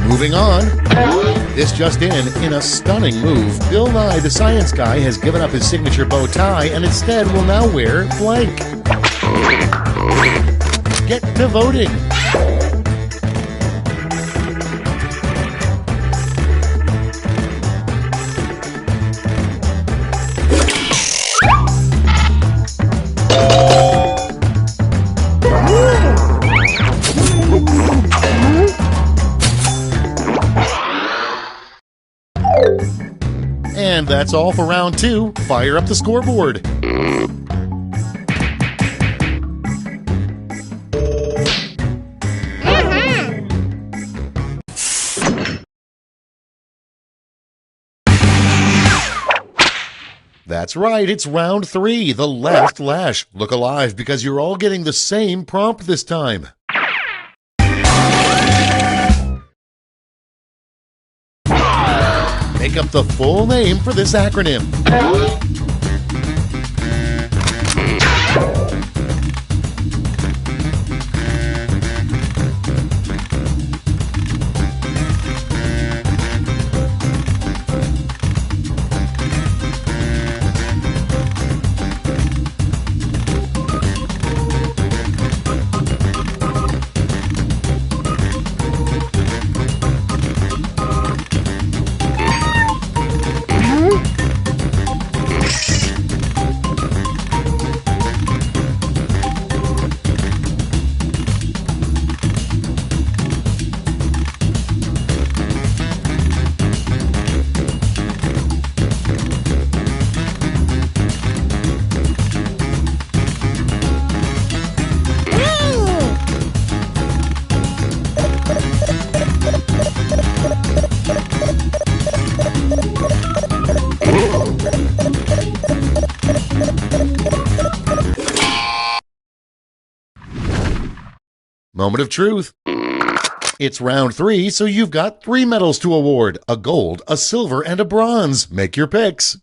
Moving on, this just in a stunning move, Bill Nye the Science Guy has given up his signature bow tie and instead will now wear blank. Get to voting. And that's all for round 2. Fire up the scoreboard. That's right, it's round 3, the last lash. Look alive because you're all getting the same prompt this time. Make up the full name for this acronym. Moment of truth. It's round 3, so you've got 3 medals to award: a gold, a silver, and a bronze. Make your picks.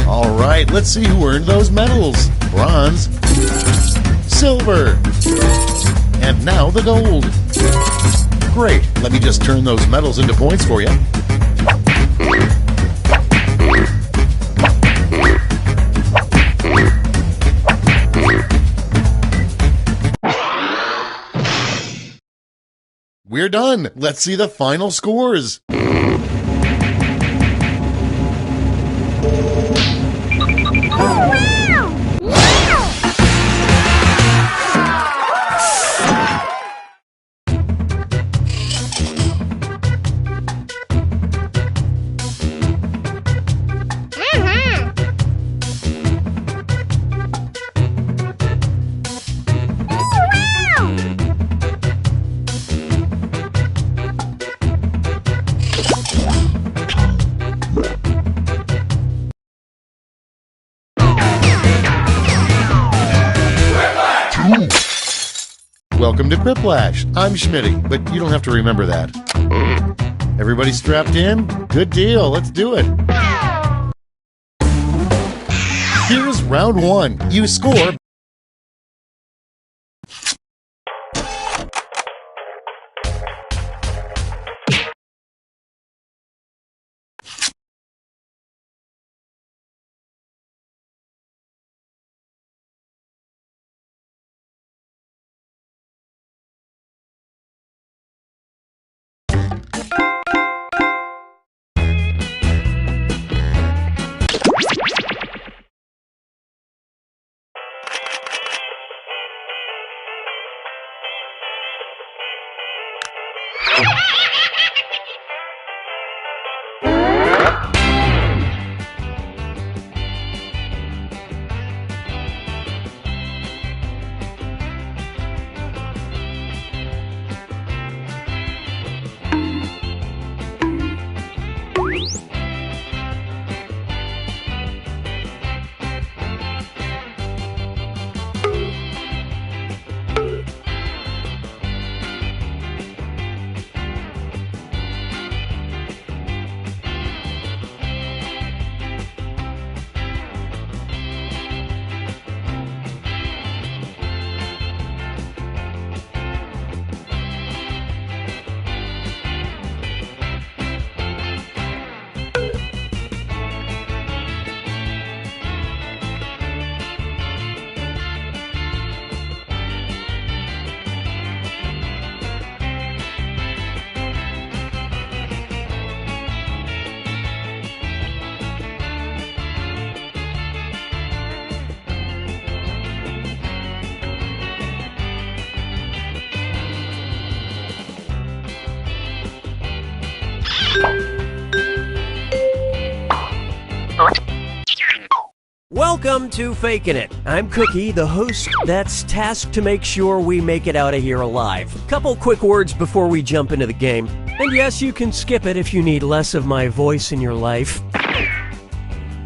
All right, let's see who earned those medals. Bronze, silver, and now the gold. Great, let me just turn those medals into points for you. We're done. Let's see the final scores. Welcome to Quiplash. I'm Schmitty, but you don't have to remember that. Everybody strapped in? Good deal. Let's do it. Here's round 1. You score. Welcome to Fakin' It. I'm Cookie, the host that's tasked to make sure we make it out of here alive. Couple quick words before we jump into the game. And yes, you can skip it if you need less of my voice in your life.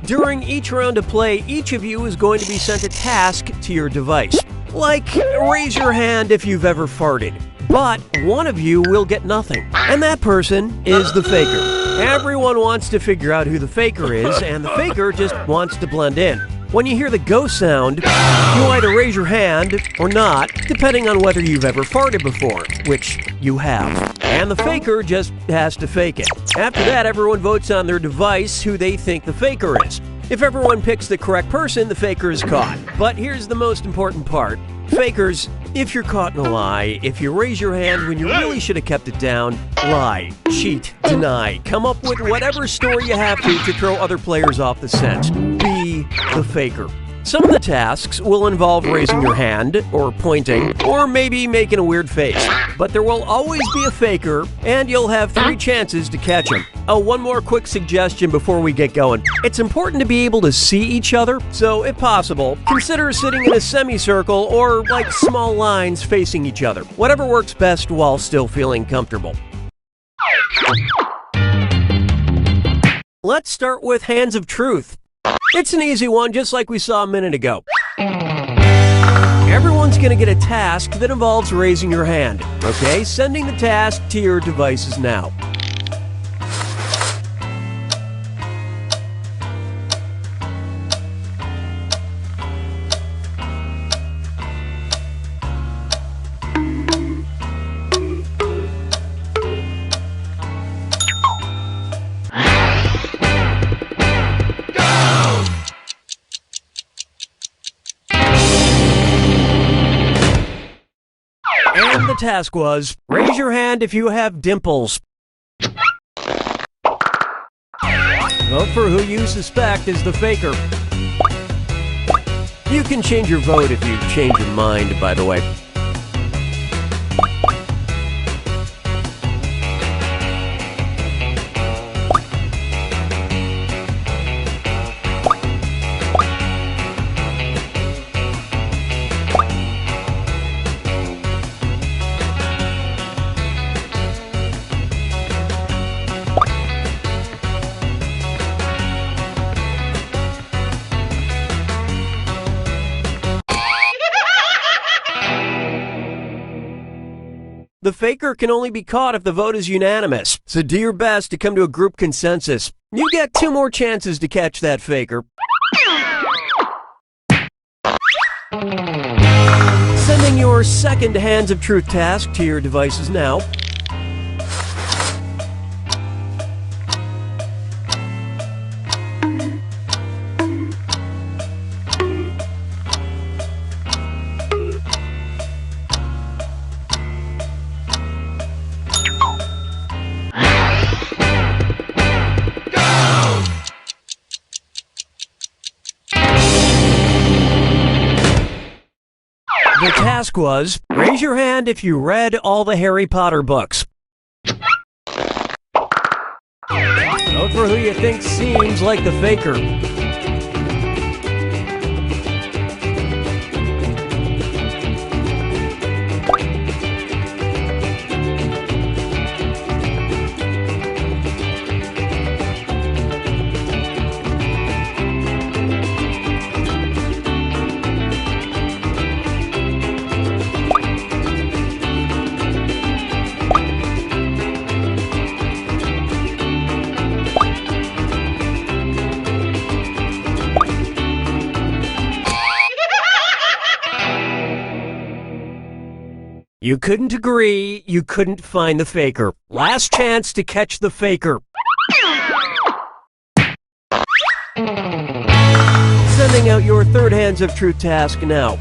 During each round of play, each of you is going to be sent a task to your device. Like, raise your hand if you've ever farted. But one of you will get nothing. And that person is the faker. Everyone wants to figure out who the faker is, and the faker just wants to blend in. When you hear the go sound, you either raise your hand or not, depending on whether you've ever farted before, which you have. And the faker just has to fake it. After that, everyone votes on their device who they think the faker is. If everyone picks the correct person, the faker is caught. But here's the most important part. Fakers, If you're caught in a lie, if you raise your hand when you really should have kept it down, lie, cheat, deny, come up with whatever story you have to throw other players off the scent. Be the faker. Some of the tasks will involve raising your hand, or pointing, or maybe making a weird face. But there will always be a faker, and you'll have 3 chances to catch him. Oh, one more quick suggestion before we get going. It's important to be able to see each other, so if possible, consider sitting in a semicircle or like small lines facing each other. Whatever works best while still feeling comfortable. Let's start with Hands of Truth. It's an easy one, just like we saw a minute ago. Everyone's going to get a task that involves raising your hand, okay? Sending the task to your devices now. And the task was, raise your hand if you have dimples. Vote for who you suspect is the faker. You can change your vote if you change your mind, by the way. The faker can only be caught if the vote is unanimous, so do your best to come to a group consensus. You get 2 more chances to catch that faker. Sending your second Hands of Truth task to your devices now. The task was, raise your hand if you read all the Harry Potter books. Vote for who you think seems like the faker. You couldn't agree, you couldn't find the faker. Last chance to catch the faker. Sending out your third Hands of Truth task now.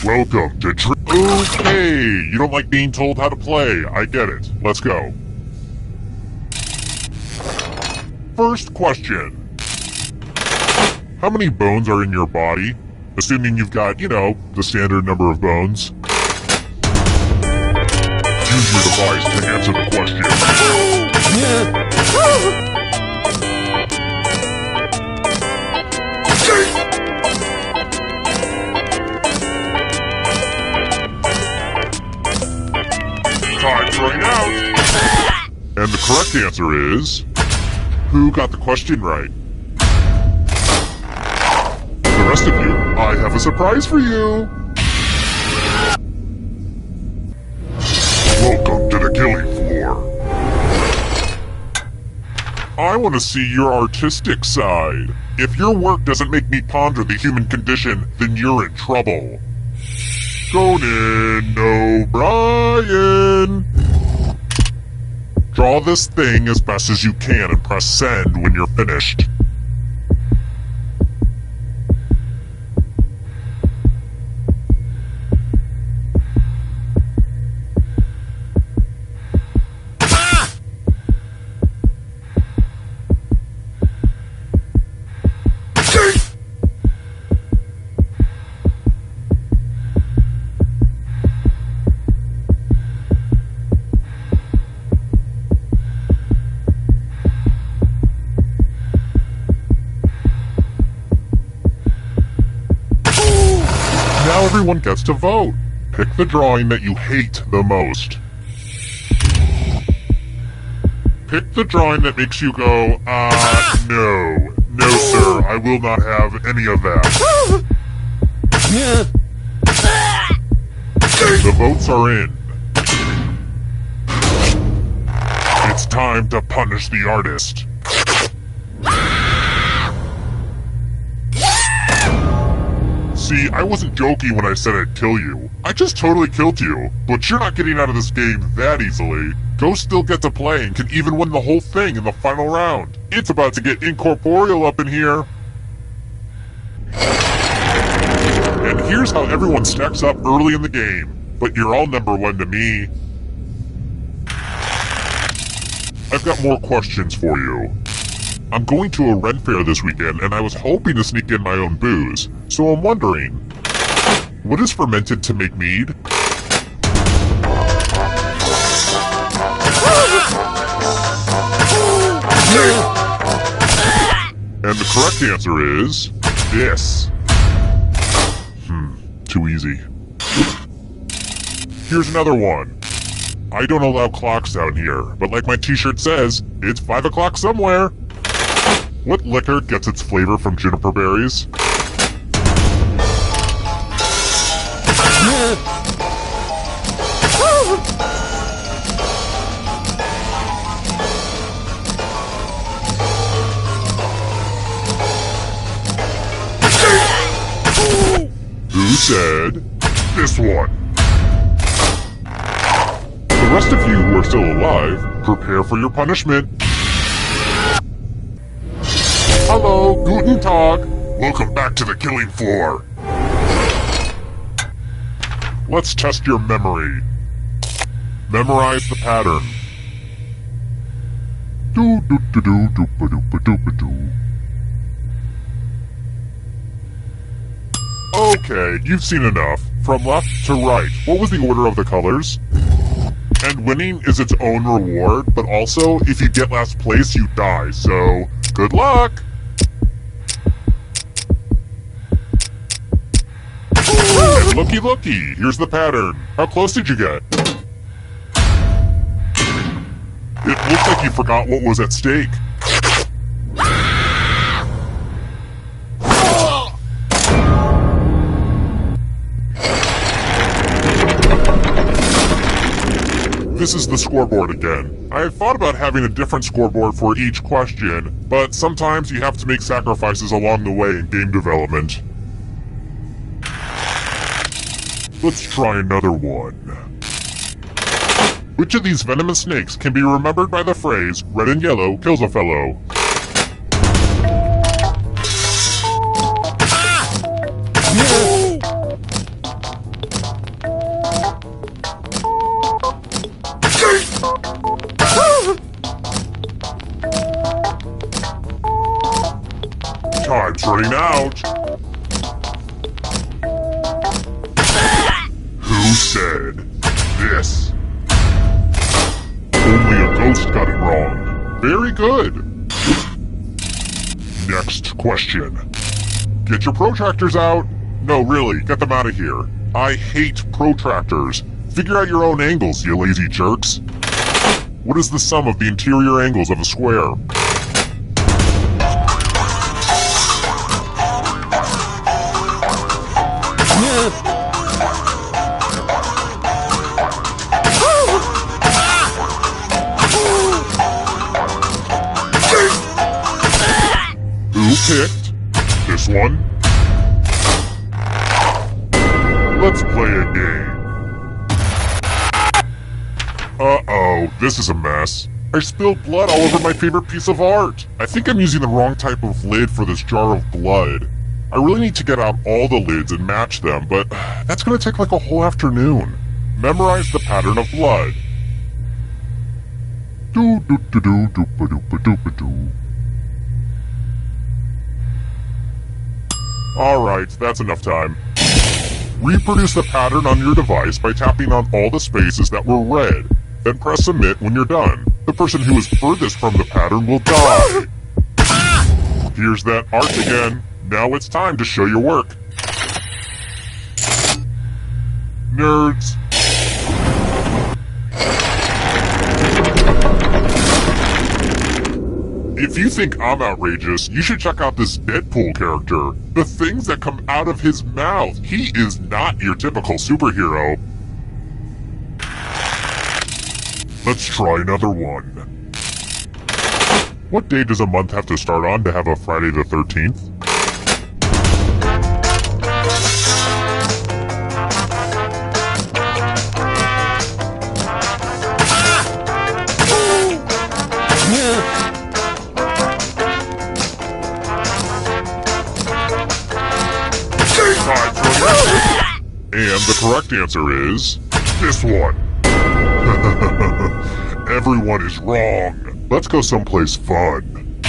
Welcome to Okay, you don't like being told how to play. I get it. Let's go. First question. How many bones are in your body? Assuming you've got, the standard number of bones. Use your device to answer the question. Time's running out. And the correct answer is... Who got the question right? The rest of you, I have a surprise for you. Welcome to the killing floor. I want to see your artistic side. If your work doesn't make me ponder the human condition, then you're in trouble. Conan O'Brien. Draw this thing as best as you can and press send when you're finished. Everyone gets to vote. Pick the drawing that you hate the most. Pick the drawing that makes you go, no. No, sir, I will not have any of that. The votes are in. It's time to punish the artist. See, I wasn't joking when I said I'd kill you. I just totally killed you. But you're not getting out of this game that easily. Ghost still get to play and can even win the whole thing in the final round. It's about to get incorporeal up in here. And here's how everyone stacks up early in the game. But you're all number one to me. I've got more questions for you. I'm going to a Ren Fair this weekend, and I was hoping to sneak in my own booze. So I'm wondering, what is fermented to make mead? And the correct answer is this. Too easy. Here's another one. I don't allow clocks down here, but like my t-shirt says, it's 5 o'clock somewhere. What liquor gets its flavor from juniper berries? Who said this one? The rest of you who are still alive, prepare for your punishment. Hello, Guten Tag. Welcome back to the killing floor. Let's test your memory. Memorize the pattern. Okay, you've seen enough. From left to right, what was the order of the colors? And winning is its own reward, but also, if you get last place, you die, so good luck! And looky looky, here's the pattern. How close did you get? It looks like you forgot what was at stake. This is the scoreboard again. I had thought about having a different scoreboard for each question, but sometimes you have to make sacrifices along the way in game development. Let's try another one. Which of these venomous snakes can be remembered by the phrase, red and yellow kills a fellow? Starting out. Who said this? Only a ghost got it wrong. Very good. Next question. Get your protractors out. No, really, get them out of here. I hate protractors. Figure out your own angles, you lazy jerks. What is the sum of the interior angles of a square? Who picked this one? Let's play a game. Uh-oh, this is a mess. I spilled blood all over my favorite piece of art. I think I'm using the wrong type of lid for this jar of blood. I really need to get out all the lids and match them, but that's gonna take like a whole afternoon. Memorize the pattern of blood. Alright, that's enough time. Reproduce the pattern on your device by tapping on all the spaces that were red. Then press submit when you're done. The person who is furthest from the pattern will die. Here's that art again. Now it's time to show your work. Nerds. If you think I'm outrageous, you should check out this Deadpool character. The things that come out of his mouth. He is not your typical superhero. Let's try another one. What day does a month have to start on to have a Friday the 13th? And the correct answer is this one. Everyone is wrong. Let's go someplace fun.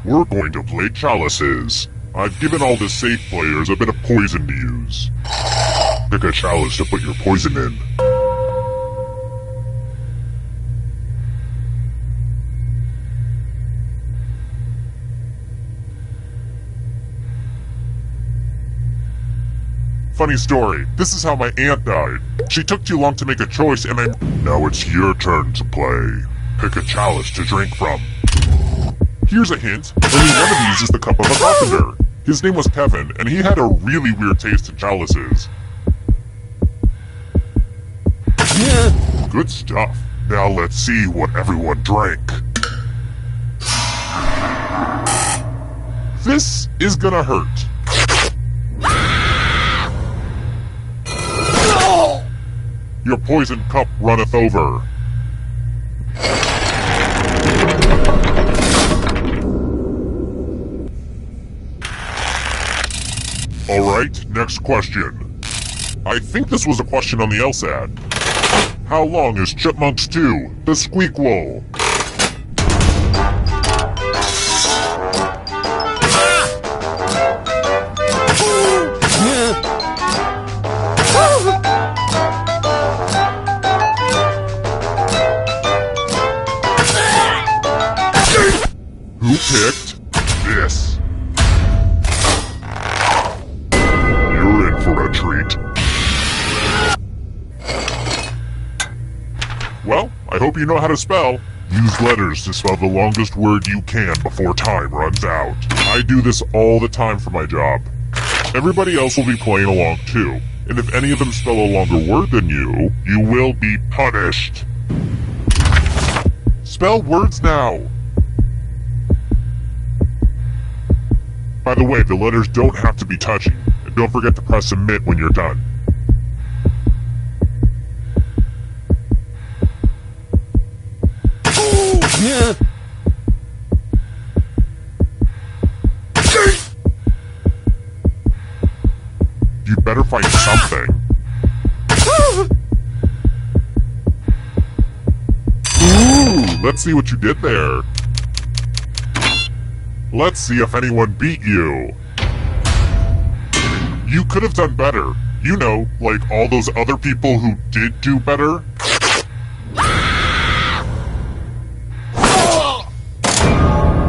We're going to play chalices. I've given all the safe players a bit of poison to use. Pick a chalice to put your poison in. Funny story, this is how my aunt died. She took too long to make a choice and Now it's your turn to play. Pick a chalice to drink from. Here's a hint, only one of these is the cup of a carpenter. His name was Kevin, and he had a really weird taste in chalices. Good stuff. Now let's see what everyone drank. This is gonna hurt. Your poison cup runneth over. Alright, next question. I think this was a question on the LSAT. How long is Chipmunks 2, the Squeakquel? Who picked this? You're in for a treat. Well, I hope you know how to spell. Use letters to spell the longest word you can before time runs out. I do this all the time for my job. Everybody else will be playing along too, and if any of them spell a longer word than you, you will be punished. Spell words now. By the way, the letters don't have to be touching, and don't forget to press submit when you're done. You better find something. Ooh, let's see what you did there. Let's see if anyone beat you. You could have done better. You know, like all those other people who did do better.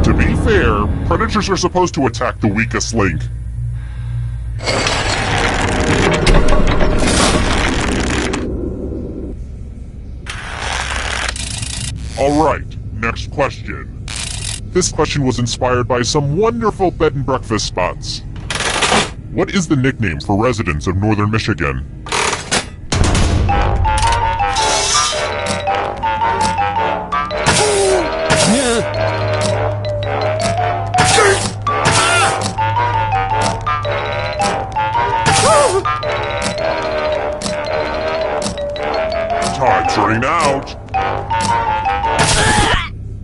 To be fair, predators are supposed to attack the weakest link. Alright, next question. This question was inspired by some wonderful bed and breakfast spots. What is the nickname for residents of northern Michigan? Time's running out.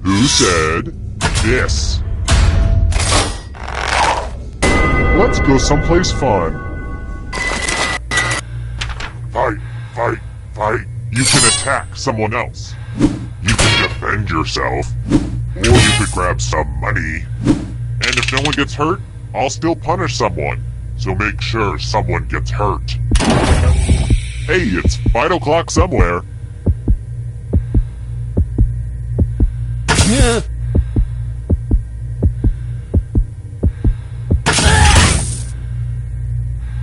Who said this? Let's go someplace fun. Fight, fight, fight. You can attack someone else. You can defend yourself. Or you could grab some money. And if no one gets hurt, I'll still punish someone. So make sure someone gets hurt. Hey, it's 5 o'clock somewhere.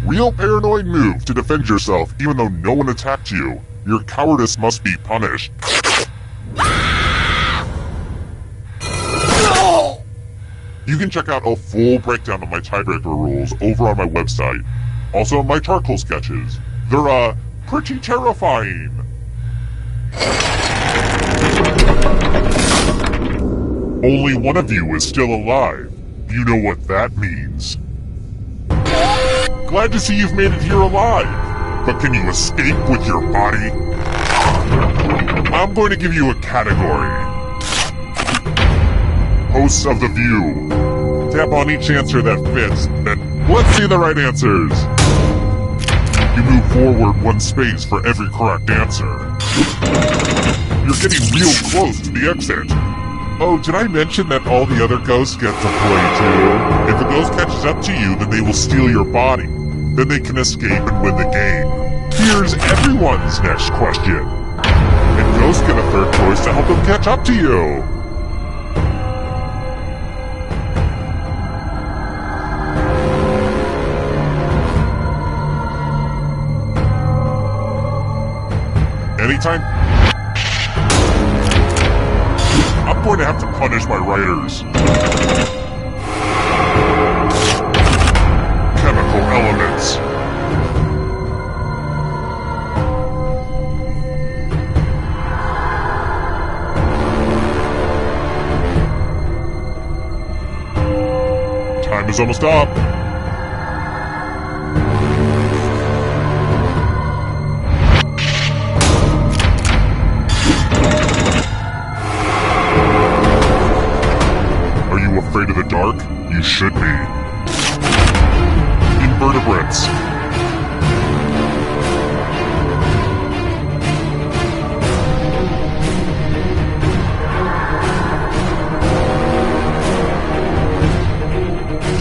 Real paranoid move to defend yourself even though no one attacked you. Your cowardice must be punished. You can check out a full breakdown of my tiebreaker rules over on my website. Also, my charcoal sketches. They're, pretty terrifying. Only one of you is still alive. You know what that means. Glad to see you've made it here alive. But can you escape with your body? I'm going to give you a category. Hosts of The View. Tap on each answer that fits, then let's see the right answers. You move forward 1 space for every correct answer. You're getting real close to the exit. Oh, did I mention that all the other ghosts get to play too? If a ghost catches up to you, then they will steal your body. Then they can escape and win the game. Here's everyone's next question. And ghosts get a third choice to help them catch up to you. Anytime. I'm going to have to punish my writers. Chemical elements. Time is almost up. Afraid of the dark? You should be. Invertebrates.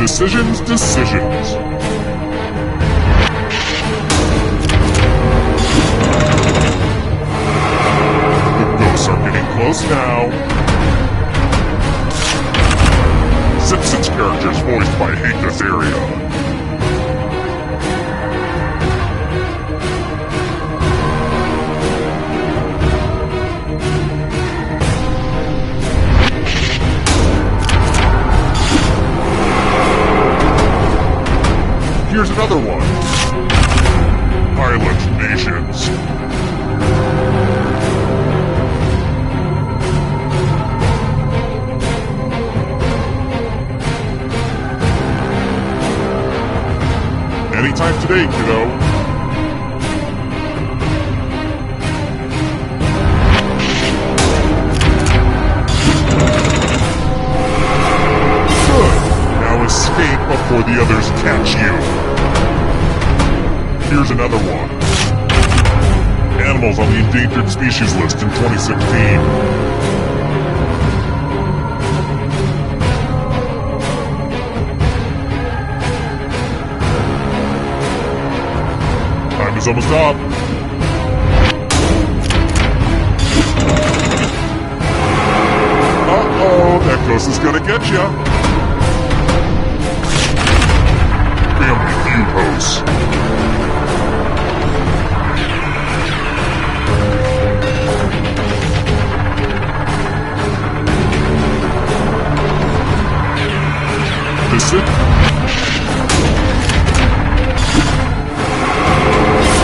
Decisions. The ghosts are getting close now. Simpsons characters voiced by Hank Azaria. Here's another one. Island Nations. Anytime today, kiddo. Good. Now escape before the others catch you. Here's another one. Animals on the endangered species list in 2016. is almost up. Uh-oh, that ghost is gonna get ya. Family Feud hosts. Listen.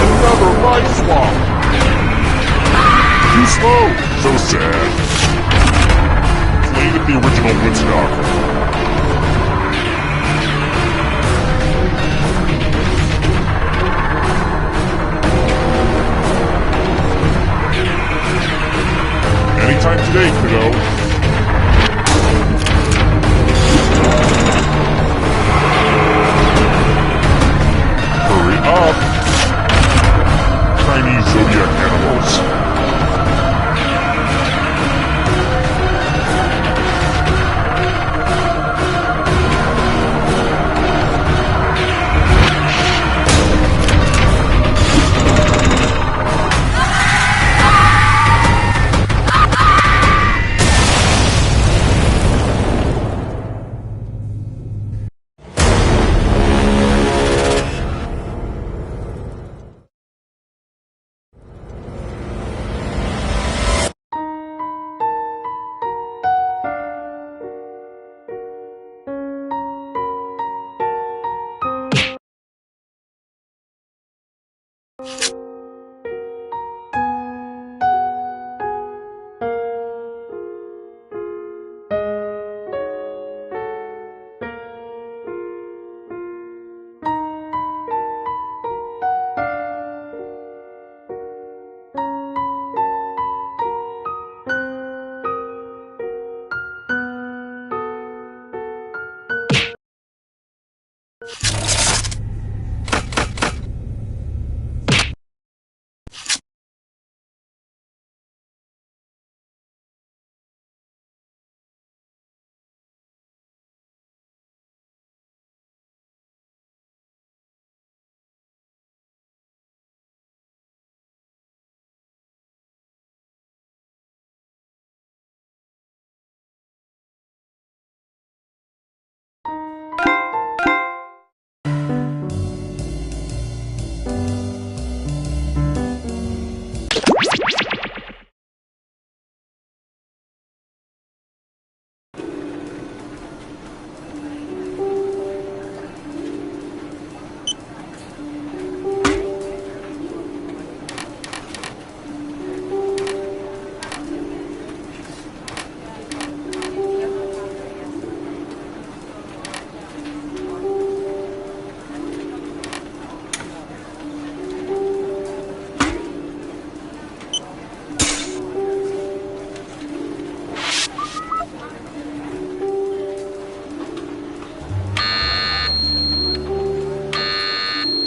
Another life swap. Too slow. So sad. Played at the original Woodstock. Anytime today, kiddo. Hurry up! Chinese zodiac animals.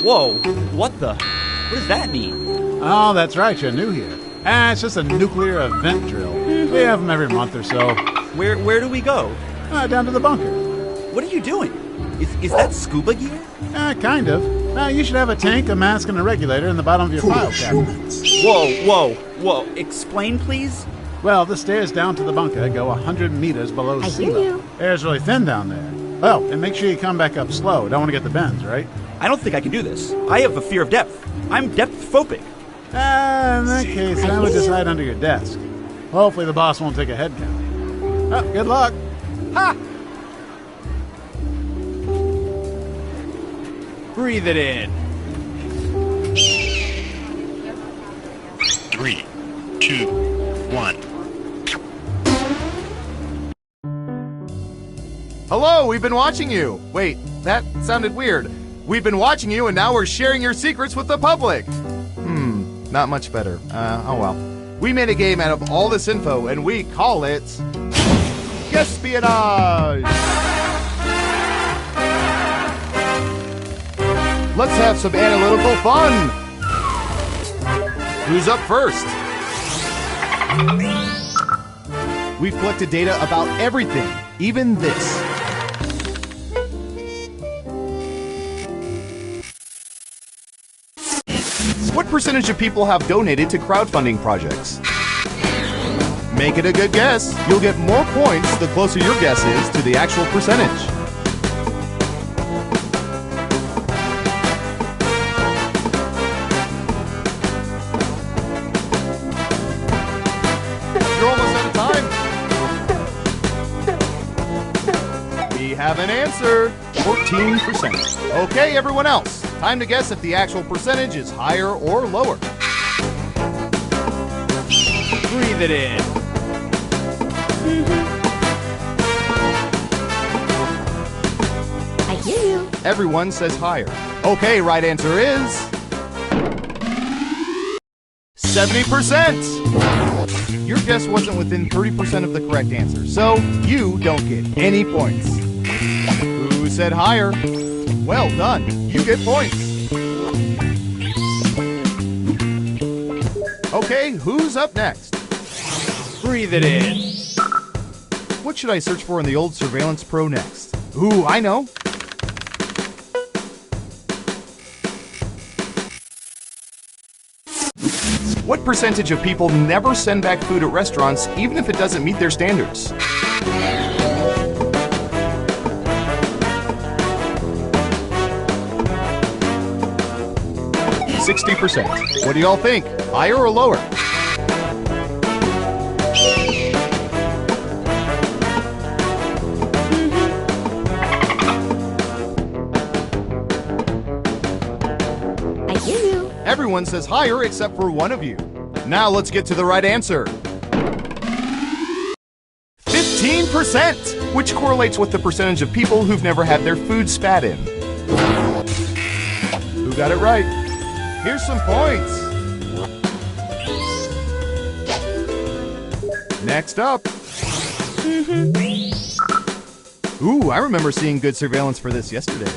Whoa, what the? What does that mean? Oh, that's right, you're new here. It's just a nuclear event drill. We have them every month or so. Where do we go? Down to the bunker. What are you doing? Is that scuba gear? Kind of. You should have a tank, a mask, and a regulator in the bottom of your file cabinet. Whoa. Explain, please? Well, the stairs down to the bunker go 100 meters below sea level. Air's really thin down there. Well, and make sure you come back up slow. Don't want to get the bends, right? I don't think I can do this. I have a fear of depth. I'm depth-phobic. In that case, I would just hide under your desk. Hopefully the boss won't take a head count. Oh, good luck. Ha! Breathe it in. 3, 2, 1. Hello, we've been watching you. Wait, that sounded weird. We've been watching you and now we're sharing your secrets with the public. Not much better. Oh well. We made a game out of all this info and we call it Espionage. Let's have some analytical fun. Who's up first? We've collected data about everything, even this. percentage of people have donated to crowdfunding projects? Make it a good guess. You'll get more points the closer your guess is to the actual percentage. You're almost out of time. We have an answer. 14%. Okay, everyone else. Time to guess if the actual percentage is higher or lower. Breathe it in. I hear you. Everyone says higher. Okay, right answer is 70%. Your guess wasn't within 30% of the correct answer, so you don't get any points. Who said higher? Well done. You get points. Okay, who's up next? Breathe it in. What should I search for in the old Surveillance Pro next? Ooh, I know. What percentage of people never send back food at restaurants even if it doesn't meet their standards? %. What do y'all think? Higher or lower? I hear you. Everyone says higher except for one of you. Now let's get to the right answer. 15%, which correlates with the percentage of people who've never had their food spat in. Who got it right? Here's some points. Next up. Ooh, I remember seeing good surveillance for this yesterday.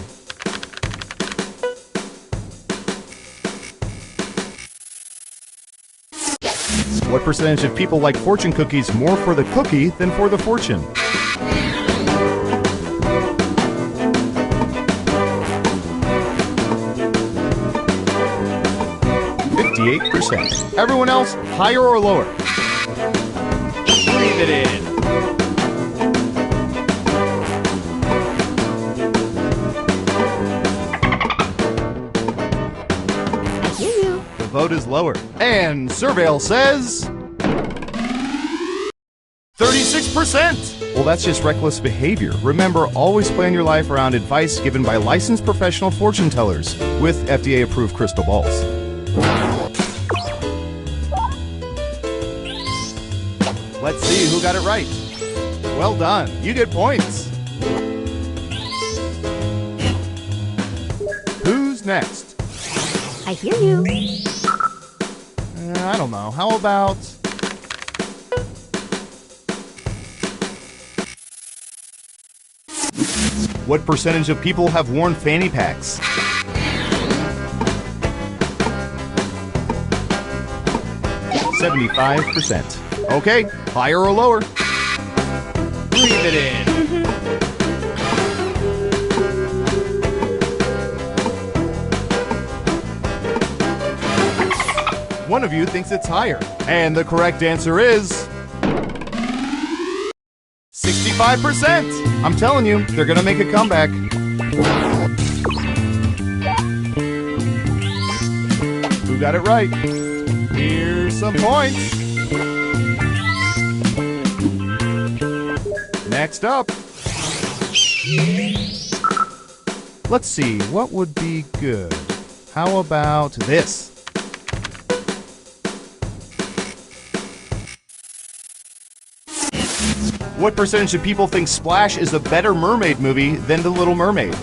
What percentage of people like fortune cookies more for the cookie than for the fortune? %. Everyone else, higher or lower? Breathe it in. I hear you. The vote is lower. And Surveil says 36%. Well, that's just reckless behavior. Remember, always plan your life around advice given by licensed professional fortune tellers with FDA-approved crystal balls. Let's see who got it right. Well done. You get points. Who's next? I hear you. I don't know. How about... What percentage of people have worn fanny packs? %. Okay, higher or lower? Breathe it in. One of you thinks it's higher. And the correct answer is 65%. I'm telling you, they're gonna make a comeback. Who got it right? Here's some points. Next up. Let's see, what would be good? How about this? What percentage of people think Splash is a better mermaid movie than The Little Mermaid?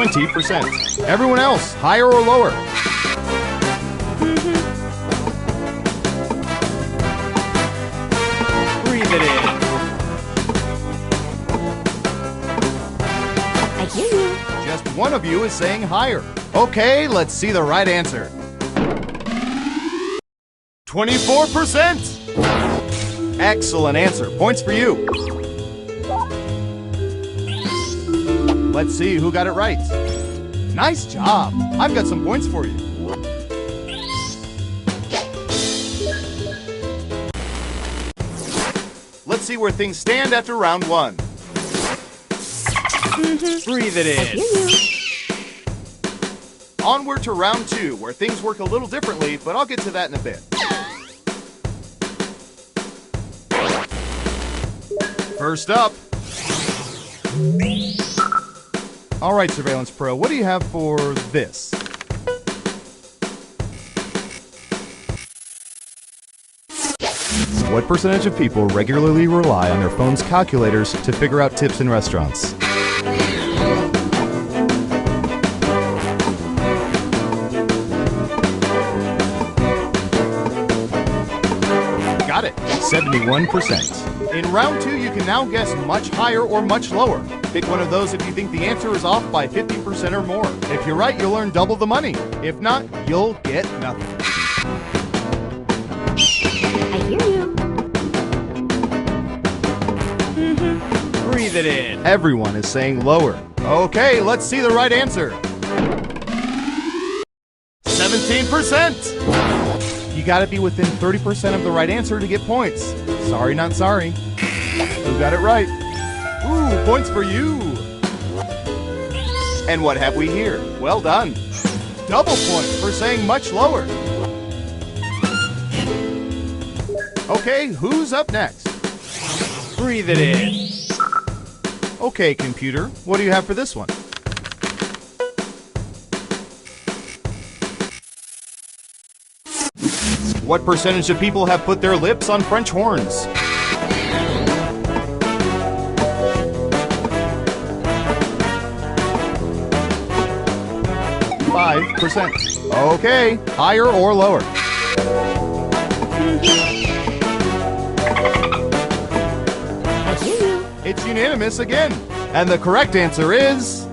%. Everyone else, higher or lower? Breathe it in. I hear you. Just one of you is saying higher. Okay, let's see the right answer. 24%. Excellent answer. Points for you. Let's see who got it right. Nice job. I've got some points for you. Let's see where things stand after round 1. Breathe it I hear in. you. Onward to round 2, where things work a little differently, but I'll get to that in a bit. First up. All right, Surveillance Pro, what do you have for this? What percentage of people regularly rely on their phone's calculators to figure out tips in restaurants? Got it, 71%. In round 2, you can now guess much higher or much lower. Pick one of those if you think the answer is off by 50% or more. If you're right, you'll earn double the money. If not, you'll get nothing. I hear you. Breathe it in. Everyone is saying lower. Okay, let's see the right answer. 17%! You gotta be within 30% of the right answer to get points. Sorry, not sorry. Who got it right? Ooh, points for you! And what have we here? Well done. Double points for saying much lower. Okay, who's up next? Breathe it in. Okay, computer, what do you have for this one? What percentage of people have put their lips on French horns? %. Okay, higher or lower? I hear you. It's unanimous again. And the correct answer is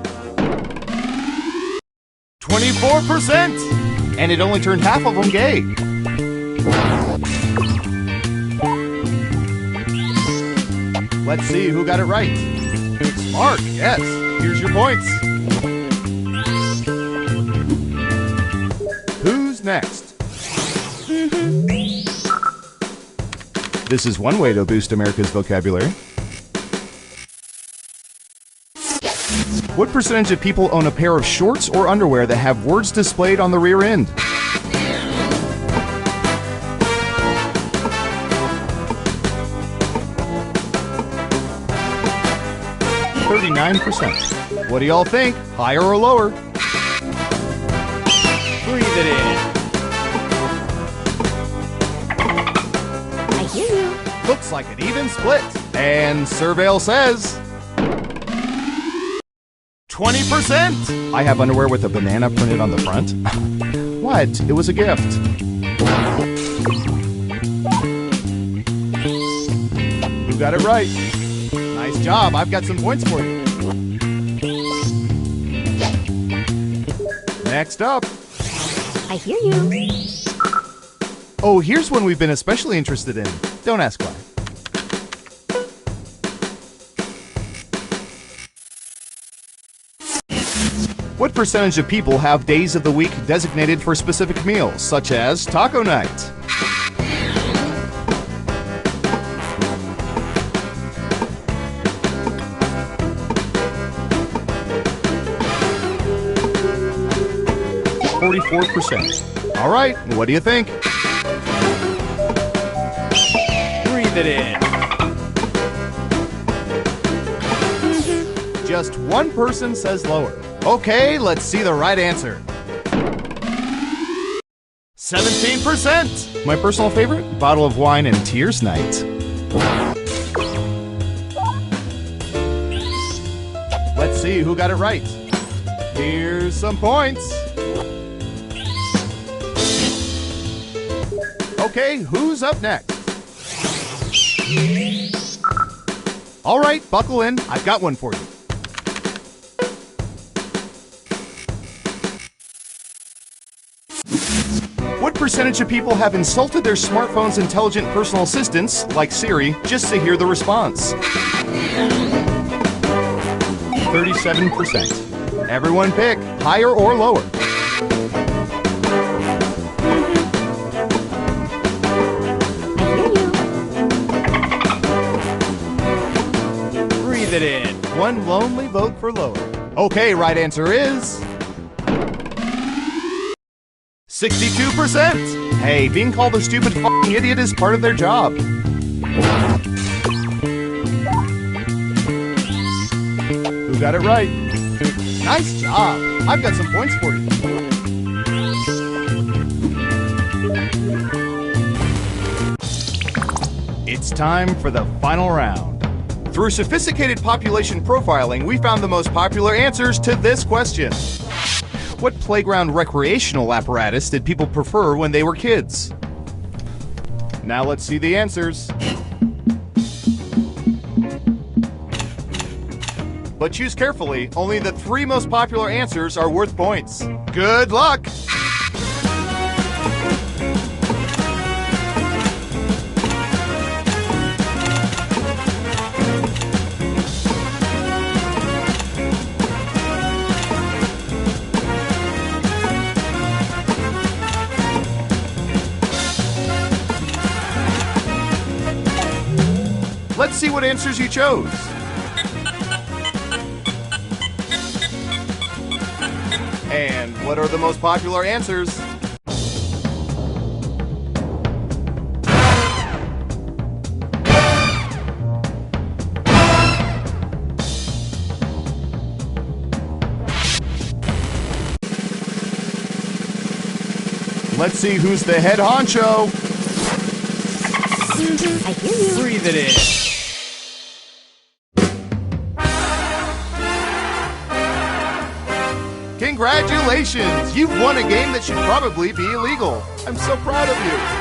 24%. And it only turned half of them gay. Let's see who got it right. Smart, yes. Here's your points. Who's next? This is one way to boost America's vocabulary. What percentage of people own a pair of shorts or underwear that have words displayed on the rear end? %. What do y'all think? Higher or lower? Breathe it in. I hear you. Looks like an even split. And Surveil says 20%. I have underwear with a banana printed on the front. What? It was a gift. You got it right. Nice job. I've got some points for you. Next up. I hear you. Oh, here's one we've been especially interested in. Don't ask why. What percentage of people have days of the week designated for specific meals, such as taco night? %. All right, what do you think? Breathe it in. Just one person says lower. Okay, let's see the right answer. 17%. My personal favorite, bottle of wine and tears night. Let's see who got it right. Here's some points. Okay, who's up next? All right, buckle in. I've got one for you. What percentage of people have insulted their smartphone's intelligent personal assistants, like Siri, just to hear the response? 37%. Everyone pick higher or lower. Breathe it in. One lonely vote for lower. Okay, right answer is 62%. Hey, being called a stupid f***ing idiot is part of their job. Who got it right? Nice job. I've got some points for you. It's time for the final round. Through sophisticated population profiling, we found the most popular answers to this question. What playground recreational apparatus did people prefer when they were kids? Now let's see the answers. But choose carefully. Only the 3 most popular answers are worth points. Good luck! Let's see what answers you chose. And what are the most popular answers? Let's see who's the head honcho. I hear you. Breathe it in. Congratulations! You've won a game that should probably be illegal. I'm so proud of you.